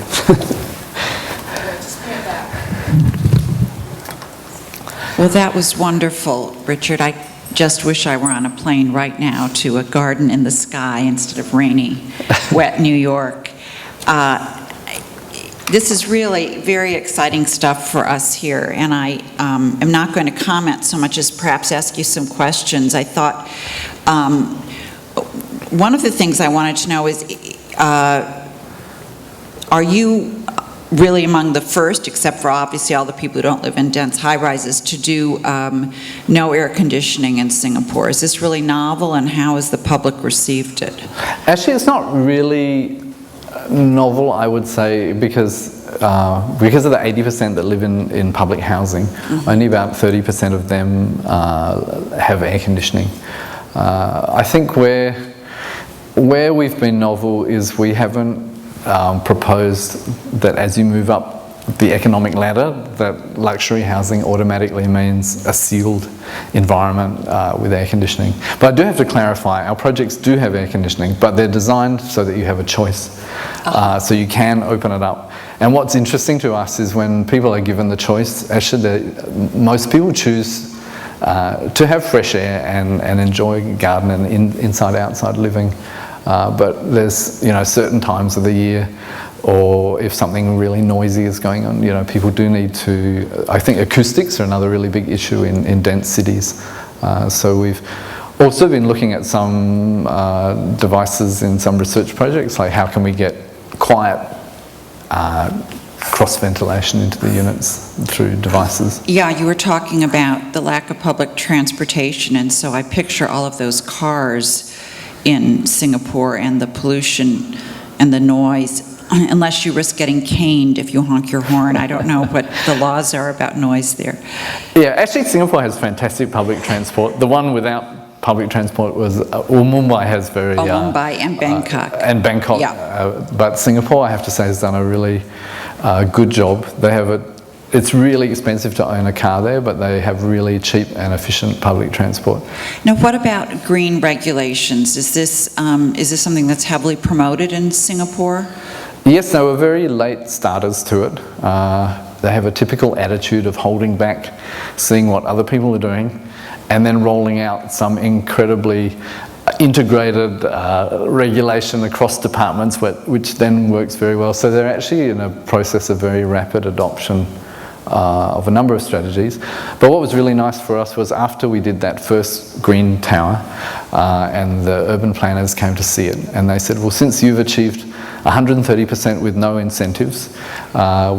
Well, that was wonderful, Richard. I just wish I were on a plane right now to a garden in the sky instead of rainy, wet New York. This is really very exciting stuff for us here, and I am not going to comment so much as perhaps ask you some questions. I thought one of the things I wanted to know is, are you really among the first, except for obviously all the people who don't live in dense high-rises, to do no air conditioning in Singapore? Is this really novel, and how has the public received it? Actually, it's not really novel, I would say, because of the 80% that live in public housing, only about 30% of them have air conditioning. I think where we've been novel is we haven't proposed that as you move up the economic ladder, that luxury housing automatically means a sealed environment with air conditioning. But I do have to clarify, our projects do have air conditioning, but they're designed so that you have a choice. So you can open it up. And what's interesting to us is when people are given the choice, actually most people choose to have fresh air and enjoy garden and inside-outside living. But there's, certain times of the year, or if something really noisy is going on, people do need to, I think acoustics are another really big issue in dense cities. So we've also been looking at some devices in some research projects, like how can we get quiet cross-ventilation into the units through devices. Yeah, you were talking about the lack of public transportation, and so I picture all of those cars in Singapore and the pollution and the noise, unless you risk getting caned if you honk your horn. I don't know what the laws are about noise there. Yeah, actually Singapore has fantastic public transport. The one without public transport was, Mumbai has very... Mumbai and Bangkok. Bangkok. Yeah. But Singapore, I have to say, has done a really good job. They have it's really expensive to own a car there, but they have really cheap and efficient public transport. Now, what about green regulations? Is this something that's heavily promoted in Singapore? Yes, they were very late starters to it. They have a typical attitude of holding back, seeing what other people are doing, and then rolling out some incredibly integrated regulation across departments, which then works very well. So they're actually in a process of very rapid adoption of a number of strategies. But what was really nice for us was after we did that first green tower and the urban planners came to see it, and they said, well, since you've achieved 130% with no incentives,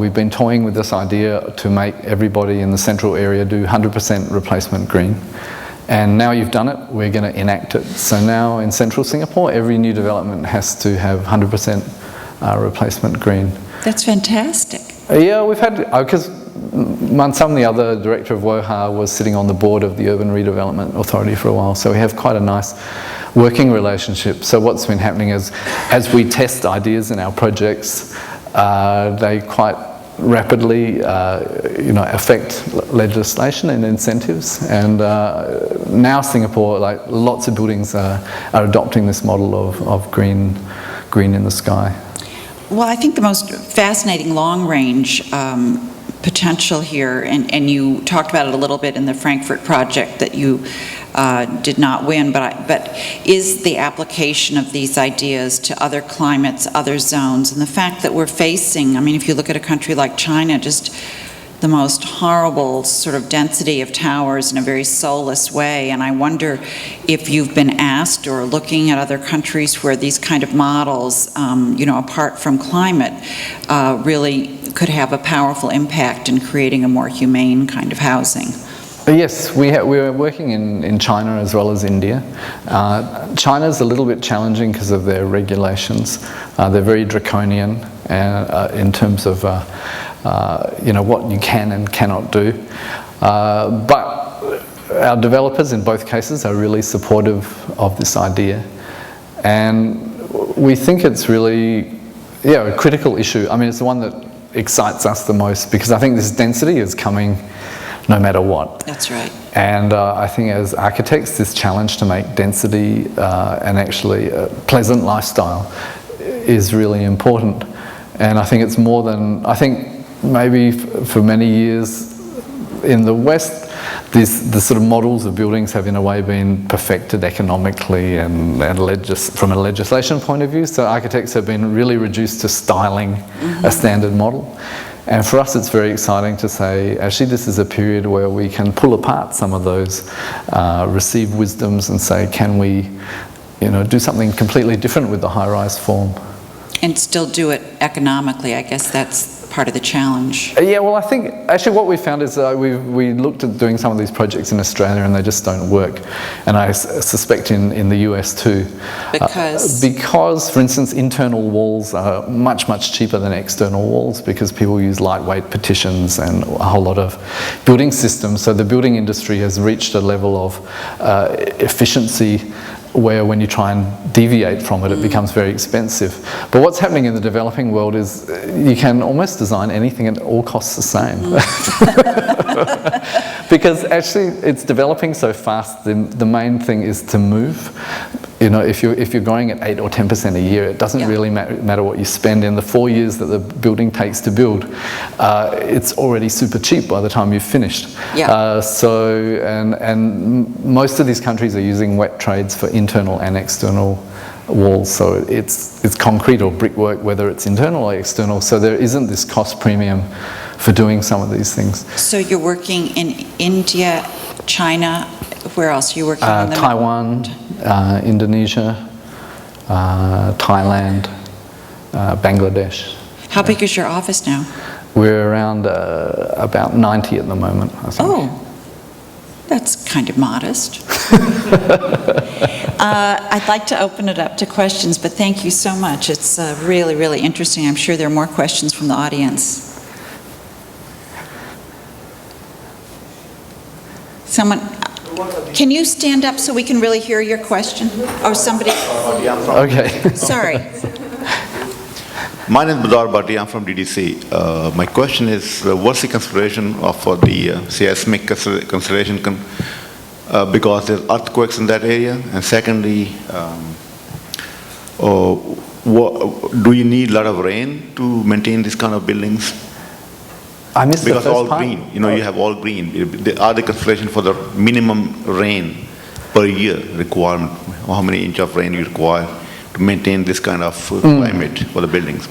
we've been toying with this idea to make everybody in the central area do 100% replacement green. And now you've done it, we're going to enact it. So now in central Singapore, every new development has to have 100% replacement green. That's fantastic. Yeah, we've had, because Monsoon, the other director of WOHA, was sitting on the board of the Urban Redevelopment Authority for a while, so we have quite a nice working relationship. So what's been happening is, as we test ideas in our projects, they quite rapidly affect legislation and incentives, and now Singapore, like lots of buildings are adopting this model of green in the sky. Well, I think the most fascinating long-range potential here, and you talked about it a little bit in the Frankfurt project that you did not win, but is the application of these ideas to other climates, other zones, and the fact that we're facing, I mean, if you look at a country like China, just the most horrible sort of density of towers in a very soulless way, and I wonder if you've been asked or looking at other countries where these kind of models, apart from climate, really could have a powerful impact in creating a more humane kind of housing. Yes, we're working in China as well as India. China's a little bit challenging because of their regulations. They're very draconian in terms of what you can and cannot do. But our developers in both cases are really supportive of this idea. And we think it's really a critical issue. I mean, it's the one that excites us the most, because I think this density is coming no matter what. That's right. And I think as architects, this challenge to make density and actually a pleasant lifestyle is really important. And I think it's more than, I think maybe for many years in the West, the sort of models of buildings have in a way been perfected economically and from a legislation point of view. So architects have been really reduced to styling a standard model. And for us, it's very exciting to say, actually, this is a period where we can pull apart some of those received wisdoms and say, can we, do something completely different with the high-rise form? And still do it economically. I guess that's part of the challenge. Yeah, well, I think actually what we found is we looked at doing some of these projects in Australia and they just don't work. And I suspect in the US too. Because? Because, for instance, internal walls are much, much cheaper than external walls because people use lightweight partitions and a whole lot of building systems. So the building industry has reached a level of efficiency where when you try and deviate from it, it becomes very expensive. But what's happening in the developing world is you can almost design anything and it all costs the same. Because actually it's developing so fast, the main thing is to move. If you're growing at 8 or 10% a year, it doesn't really matter what you spend. In the 4 years that the building takes to build, it's already super cheap by the time you've finished. Yeah. And most of these countries are using wet trades for internal and external walls. So it's concrete or brickwork, whether it's internal or external. So there isn't this cost premium for doing some of these things. So you're working in India, China, where else are you working? Taiwan, Indonesia, Thailand, Bangladesh. How big is your office now? We're around about 90 at the moment, I think. Oh, that's kind of modest. I'd like to open it up to questions, but thank you so much. It's really, really interesting. I'm sure there are more questions from the audience. Someone, can you stand up so we can really hear your question? Or somebody? Okay. Sorry. My name is Badar Bhatti. I'm from DDC. My question is, what's the consideration for the seismic consideration because there's earthquakes in that area? And secondly, do you need a lot of rain to maintain these kind of buildings? I missed because the first all part. green, you have all green. Are the consideration for the minimum rain per year requirement? How many inch of rain you require to maintain this kind of climate for the buildings?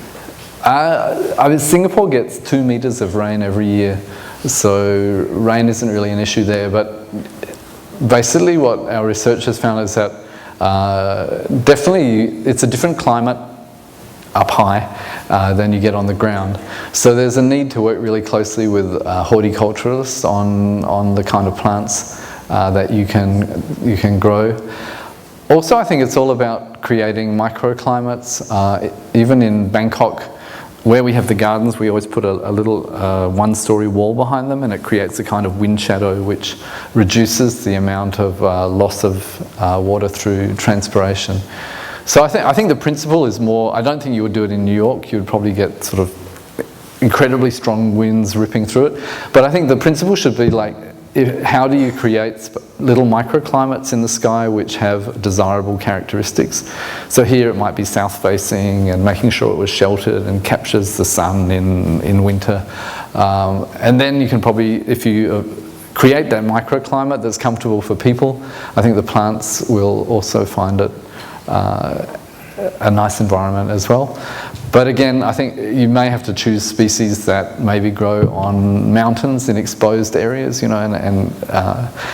Singapore gets 2 meters of rain every year, so rain isn't really an issue there. But basically what our research has found is that definitely it's a different climate up high than you get on the ground. So there's a need to work really closely with horticulturalists on the kind of plants that you can grow. Also, I think it's all about creating microclimates. Even in Bangkok, where we have the gardens, we always put a little one-story wall behind them, and it creates a kind of wind shadow which reduces the amount of loss of water through transpiration. So I think the principle is more, I don't think you would do it in New York. You would probably get sort of incredibly strong winds ripping through it. But I think the principle should be like, how do you create little microclimates in the sky which have desirable characteristics? So here it might be south-facing and making sure it was sheltered and captures the sun in winter. And then you can probably, if you create that microclimate that's comfortable for people, I think the plants will also find it a nice environment as well. But again, I think you may have to choose species that maybe grow on mountains in exposed areas, and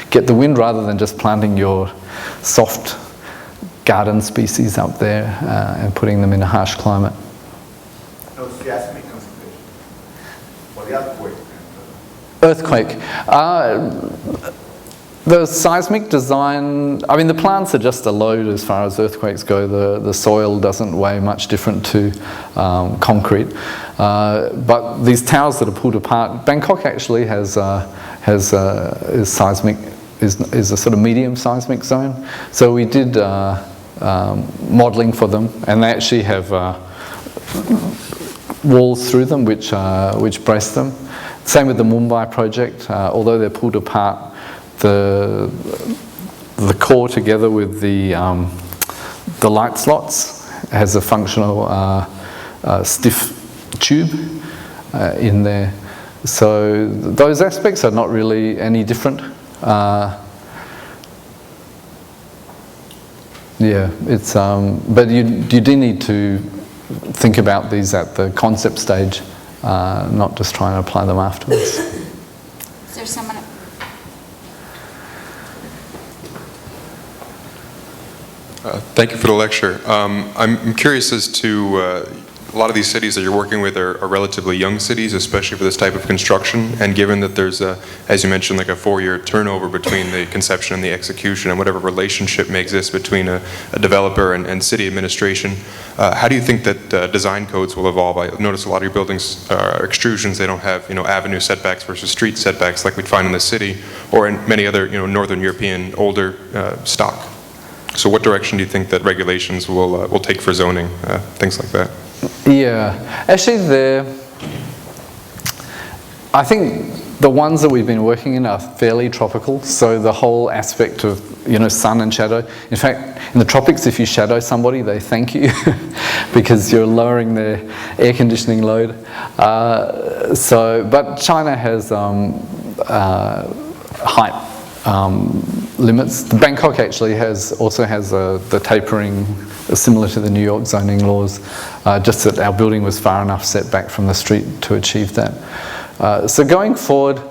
get the wind rather than just planting your soft garden species up there and putting them in a harsh climate. No seismic consideration for the Earthquake. The seismic design, I mean, the plants are just a load as far as earthquakes go. The soil doesn't weigh much different to concrete. But these towers that are pulled apart, Bangkok actually is seismic, is a sort of medium seismic zone. So we did modelling for them, and they actually have walls through them which brace them. Same with the Mumbai project, although they're pulled apart, the core together with the light slots has a functional stiff tube in there. So those aspects are not really any different. Yeah, it's but you do need to think about these at the concept stage, not just try and apply them afterwards. Is there someone? Thank you for the lecture. I'm curious as to a lot of these cities that you're working with are relatively young cities, especially for this type of construction, and given that there's as you mentioned, like a 4-year turnover between the conception and the execution, and whatever relationship may exist between a developer and city administration, how do you think that design codes will evolve? I notice a lot of your buildings are extrusions. They don't have avenue setbacks versus street setbacks like we'd find in the city or in many other Northern European older stock. So what direction do you think that regulations will take for zoning, things like that? Yeah, actually I think the ones that we've been working in are fairly tropical, so the whole aspect of sun and shadow. In fact, in the tropics, if you shadow somebody, they thank you because you're lowering their air conditioning load. But China has height limits. Bangkok actually also has the tapering similar to the New York zoning laws, just that our building was far enough set back from the street to achieve that. So going forward,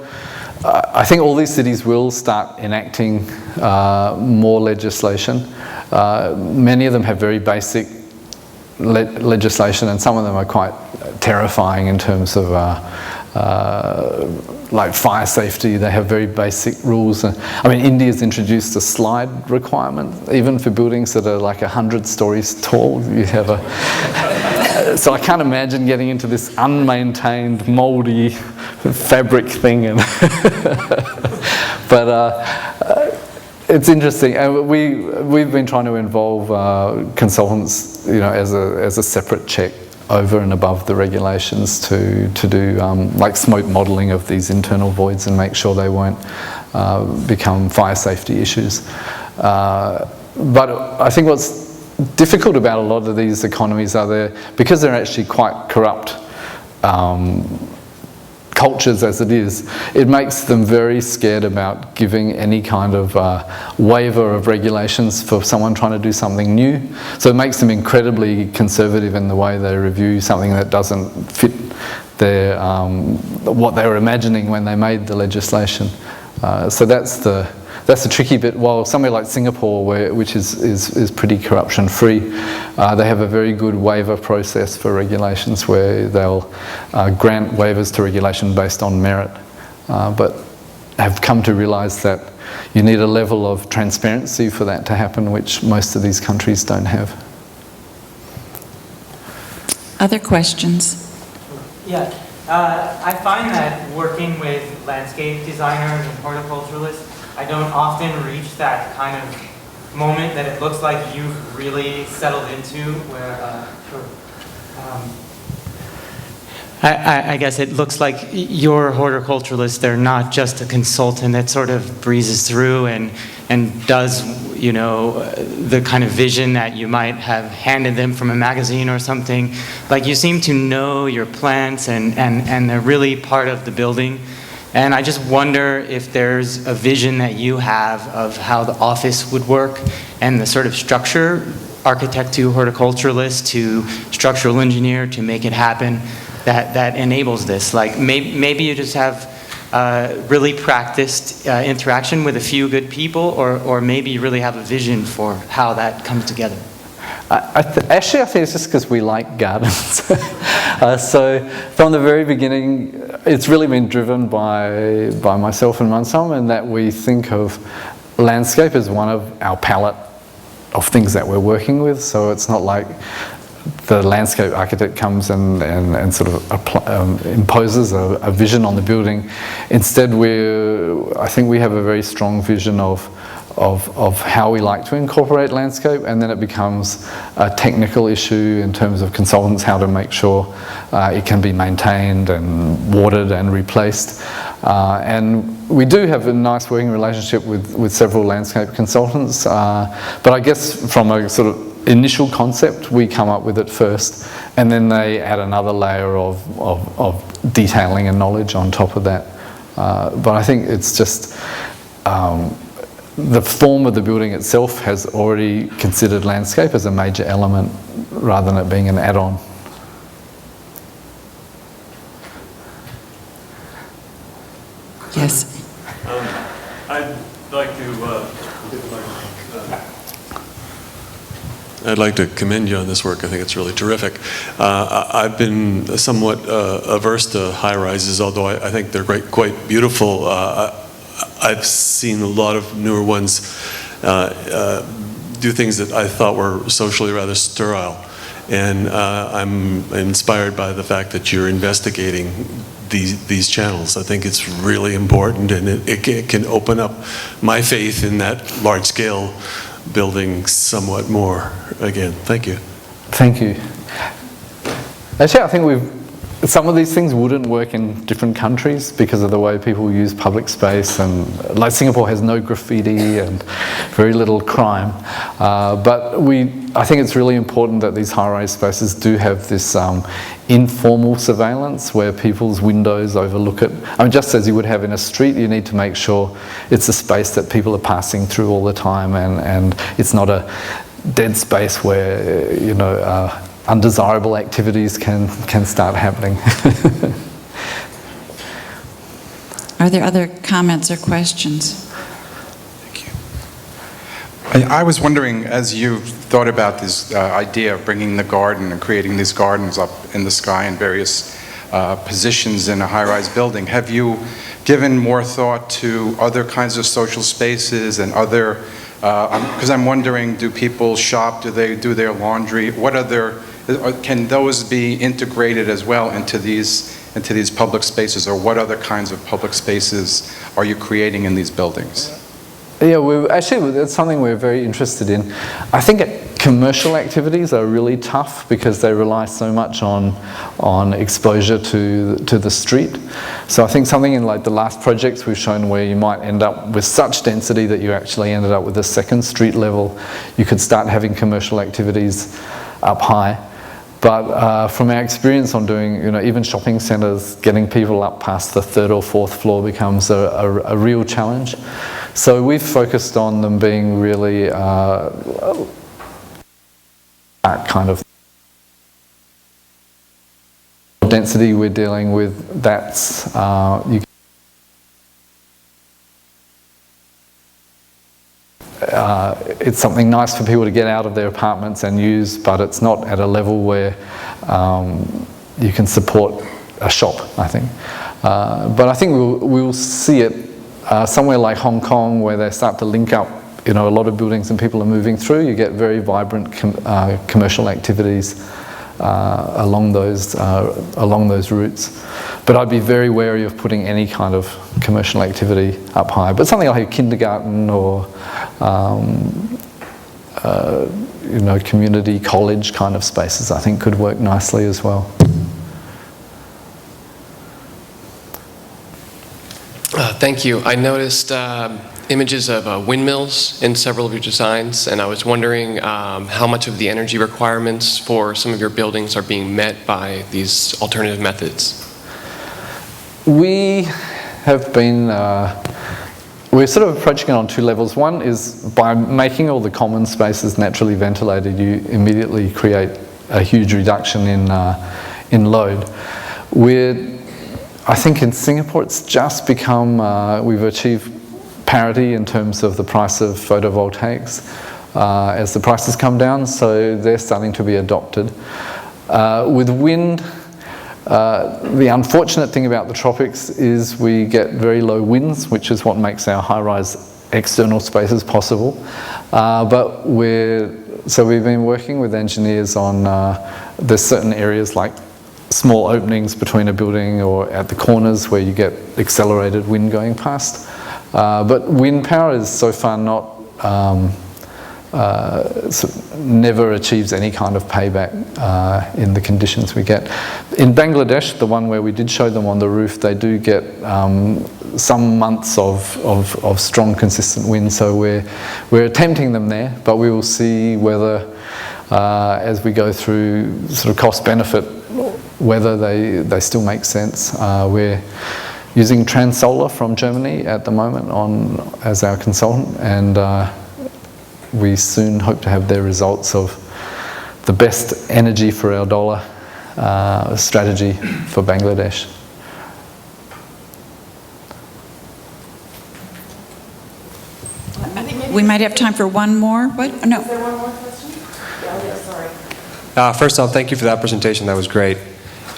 I think all these cities will start enacting more legislation. Many of them have very basic legislation, and some of them are quite terrifying in terms of like fire safety. They have very basic rules. I mean, India's introduced a slide requirement, even for buildings that are like 100 stories tall. You have so I can't imagine getting into this unmaintained, mouldy fabric thing. But it's interesting, and we've been trying to involve consultants, as a separate check over and above the regulations to do like smoke modelling of these internal voids and make sure they won't become fire safety issues. But I think what's difficult about a lot of these economies are because they're actually quite corrupt cultures as it is, it makes them very scared about giving any kind of waiver of regulations for someone trying to do something new. So it makes them incredibly conservative in the way they review something that doesn't fit their what they were imagining when they made the legislation. So that's the tricky bit. While somewhere like Singapore, which is pretty corruption-free, they have a very good waiver process for regulations where they'll grant waivers to regulation based on merit, but have come to realise that you need a level of transparency for that to happen, which most of these countries don't have. Other questions? Yeah, I find that working with landscape designers and horticulturalists, I don't often reach that kind of moment that it looks like you've really settled into where, I guess it looks like your horticulturalist, they're not just a consultant that sort of breezes through and does, the kind of vision that you might have handed them from a magazine or something. Like you seem to know your plants and they're really part of the building. And I just wonder if there's a vision that you have of how the office would work and the sort of structure, architect to horticulturalist to structural engineer to make it happen, that enables this. Like maybe you just have really practiced interaction with a few good people, or maybe you really have a vision for how that comes together. Actually, I think it's just because we like gardens. So from the very beginning, it's really been driven by myself and Monsoon, and that we think of landscape as one of our palette of things that we're working with. So it's not like the landscape architect comes and sort of imposes a vision on the building. Instead, I think we have a very strong vision of how we like to incorporate landscape, and then it becomes a technical issue in terms of consultants, how to make sure it can be maintained and watered and replaced. And we do have a nice working relationship with several landscape consultants, but I guess from a sort of initial concept, we come up with it first, and then they add another layer of detailing and knowledge on top of that. But I think it's just the form of the building itself has already considered landscape as a major element rather than it being an add-on. Yes. I'd like to commend you on this work. I think it's really terrific. I've been somewhat averse to high-rises, although I think they're quite beautiful. I've seen a lot of newer ones do things that I thought were socially rather sterile. And I'm inspired by the fact that you're investigating these channels. I think it's really important, and it can open up my faith in that large-scale building somewhat more again. Thank you. Thank you. Actually, I think some of these things wouldn't work in different countries because of the way people use public space, and like Singapore has no graffiti and very little crime. But I think it's really important that these high-rise spaces do have this informal surveillance where people's windows overlook it. I mean, just as you would have in a street, you need to make sure it's a space that people are passing through all the time, and it's not a dead space where, you know, undesirable activities can start happening. Are there other comments or questions? I was wondering, as you thought about this idea of bringing the garden and creating these gardens up in the sky in various positions in a high-rise building, have you given more thought to other kinds of social spaces and other, because I'm wondering, do people shop, do they do their laundry, what other, can those be integrated as well into these public spaces, or what other kinds of public spaces are you creating in these buildings? Yeah, actually, that's something we're very interested in. I think commercial activities are really tough because they rely so much on exposure to the street. So I think something in like the last projects we've shown where you might end up with such density that you actually ended up with a second street level, you could start having commercial activities up high. But from our experience on doing, you know, even shopping centres, getting people up past the third or fourth floor becomes a real challenge. So we've focused on them being really that kind of density we're dealing with. That's it's something nice for people to get out of their apartments and use, but it's not at a level where you can support a shop, I think. But I think we'll see it somewhere like Hong Kong, where they start to link up, you know, a lot of buildings and people are moving through. You get very vibrant commercial activities along those routes. But I'd be very wary of putting any kind of commercial activity up high. But something like a kindergarten or you know, community college kind of spaces, I think could work nicely as well. Thank you. I noticed images of windmills in several of your designs, and I was wondering how much of the energy requirements for some of your buildings are being met by these alternative methods. We have been, we're sort of approaching it on two levels. One is by making all the common spaces naturally ventilated, you immediately create a huge reduction in load. I think in Singapore it's just become, we've achieved parity in terms of the price of photovoltaics as the prices come down, so they're starting to be adopted. With wind, the unfortunate thing about the tropics is we get very low winds, which is what makes our high-rise external spaces possible. But we've been working with engineers on, there's certain areas like small openings between a building or at the corners where you get accelerated wind going past. But wind power is so far not, never achieves any kind of payback in the conditions we get. In Bangladesh, the one where we did show them on the roof, they do get some months of strong, consistent wind, so we're attempting them there, but we will see whether as we go through sort of cost-benefit, whether they still make sense. We're using Transolar from Germany at the moment as our consultant, and we soon hope to have their results of the best energy for our dollar strategy for Bangladesh. We might have time for one more. What? No. Is there one more question? Yeah, sorry. First off, thank you for that presentation. That was great.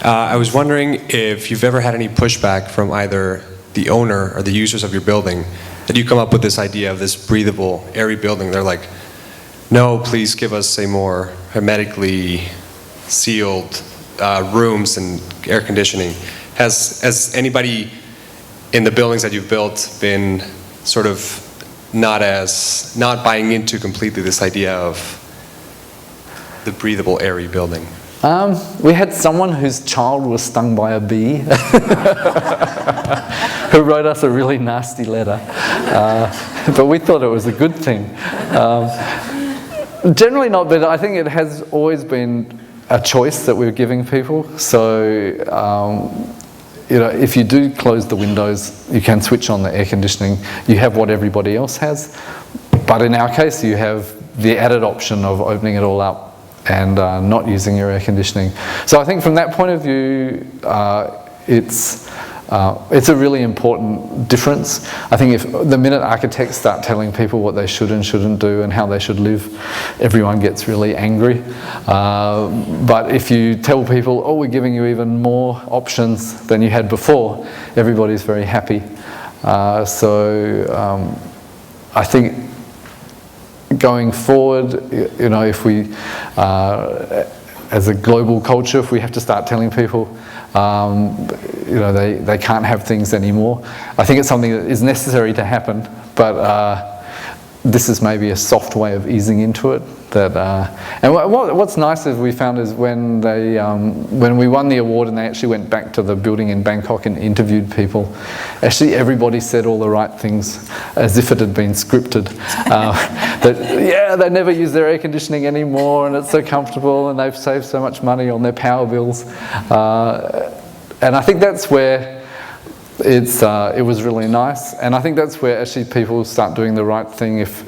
I was wondering if you've ever had any pushback from either the owner or the users of your building, that you come up with this idea of this breathable, airy building. They're like, no, please give us a more hermetically sealed rooms and air conditioning. Has anybody in the buildings that you've built been sort of not buying into completely this idea of the breathable, airy building? We had someone whose child was stung by a bee who wrote us a really nasty letter, but we thought it was a good thing. Generally not, but I think it has always been a choice that we're giving people. So, if you do close the windows, you can switch on the air conditioning. You have what everybody else has, but in our case, you have the added option of opening it all up and not using your air conditioning. So I think from that point of view, it's a really important difference. I think if the minute architects start telling people what they should and shouldn't do and how they should live, everyone gets really angry. But if you tell people, oh, we're giving you even more options than you had before, everybody's very happy. So I think going forward, if we, as a global culture, if we have to start telling people, they can't have things anymore, I think it's something that is necessary to happen, but this is maybe a soft way of easing into it. And what's nice is we found is when we won the award and they actually went back to the building in Bangkok and interviewed people, actually everybody said all the right things as if it had been scripted. They never use their air conditioning anymore and it's so comfortable and they've saved so much money on their power bills. And I think that's where it was really nice, and I think that's where actually people start doing the right thing if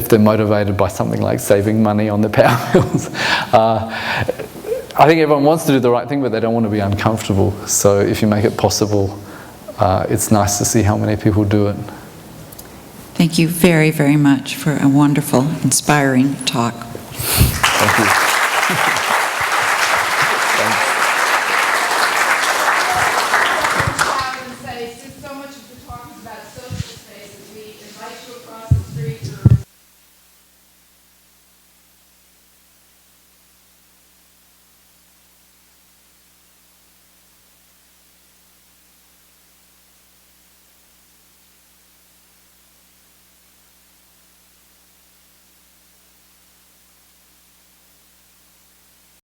they're motivated by something like saving money on their power bills. I think everyone wants to do the right thing, but they don't want to be uncomfortable. So if you make it possible, it's nice to see how many people do it. Thank you very, very much for a wonderful, inspiring talk.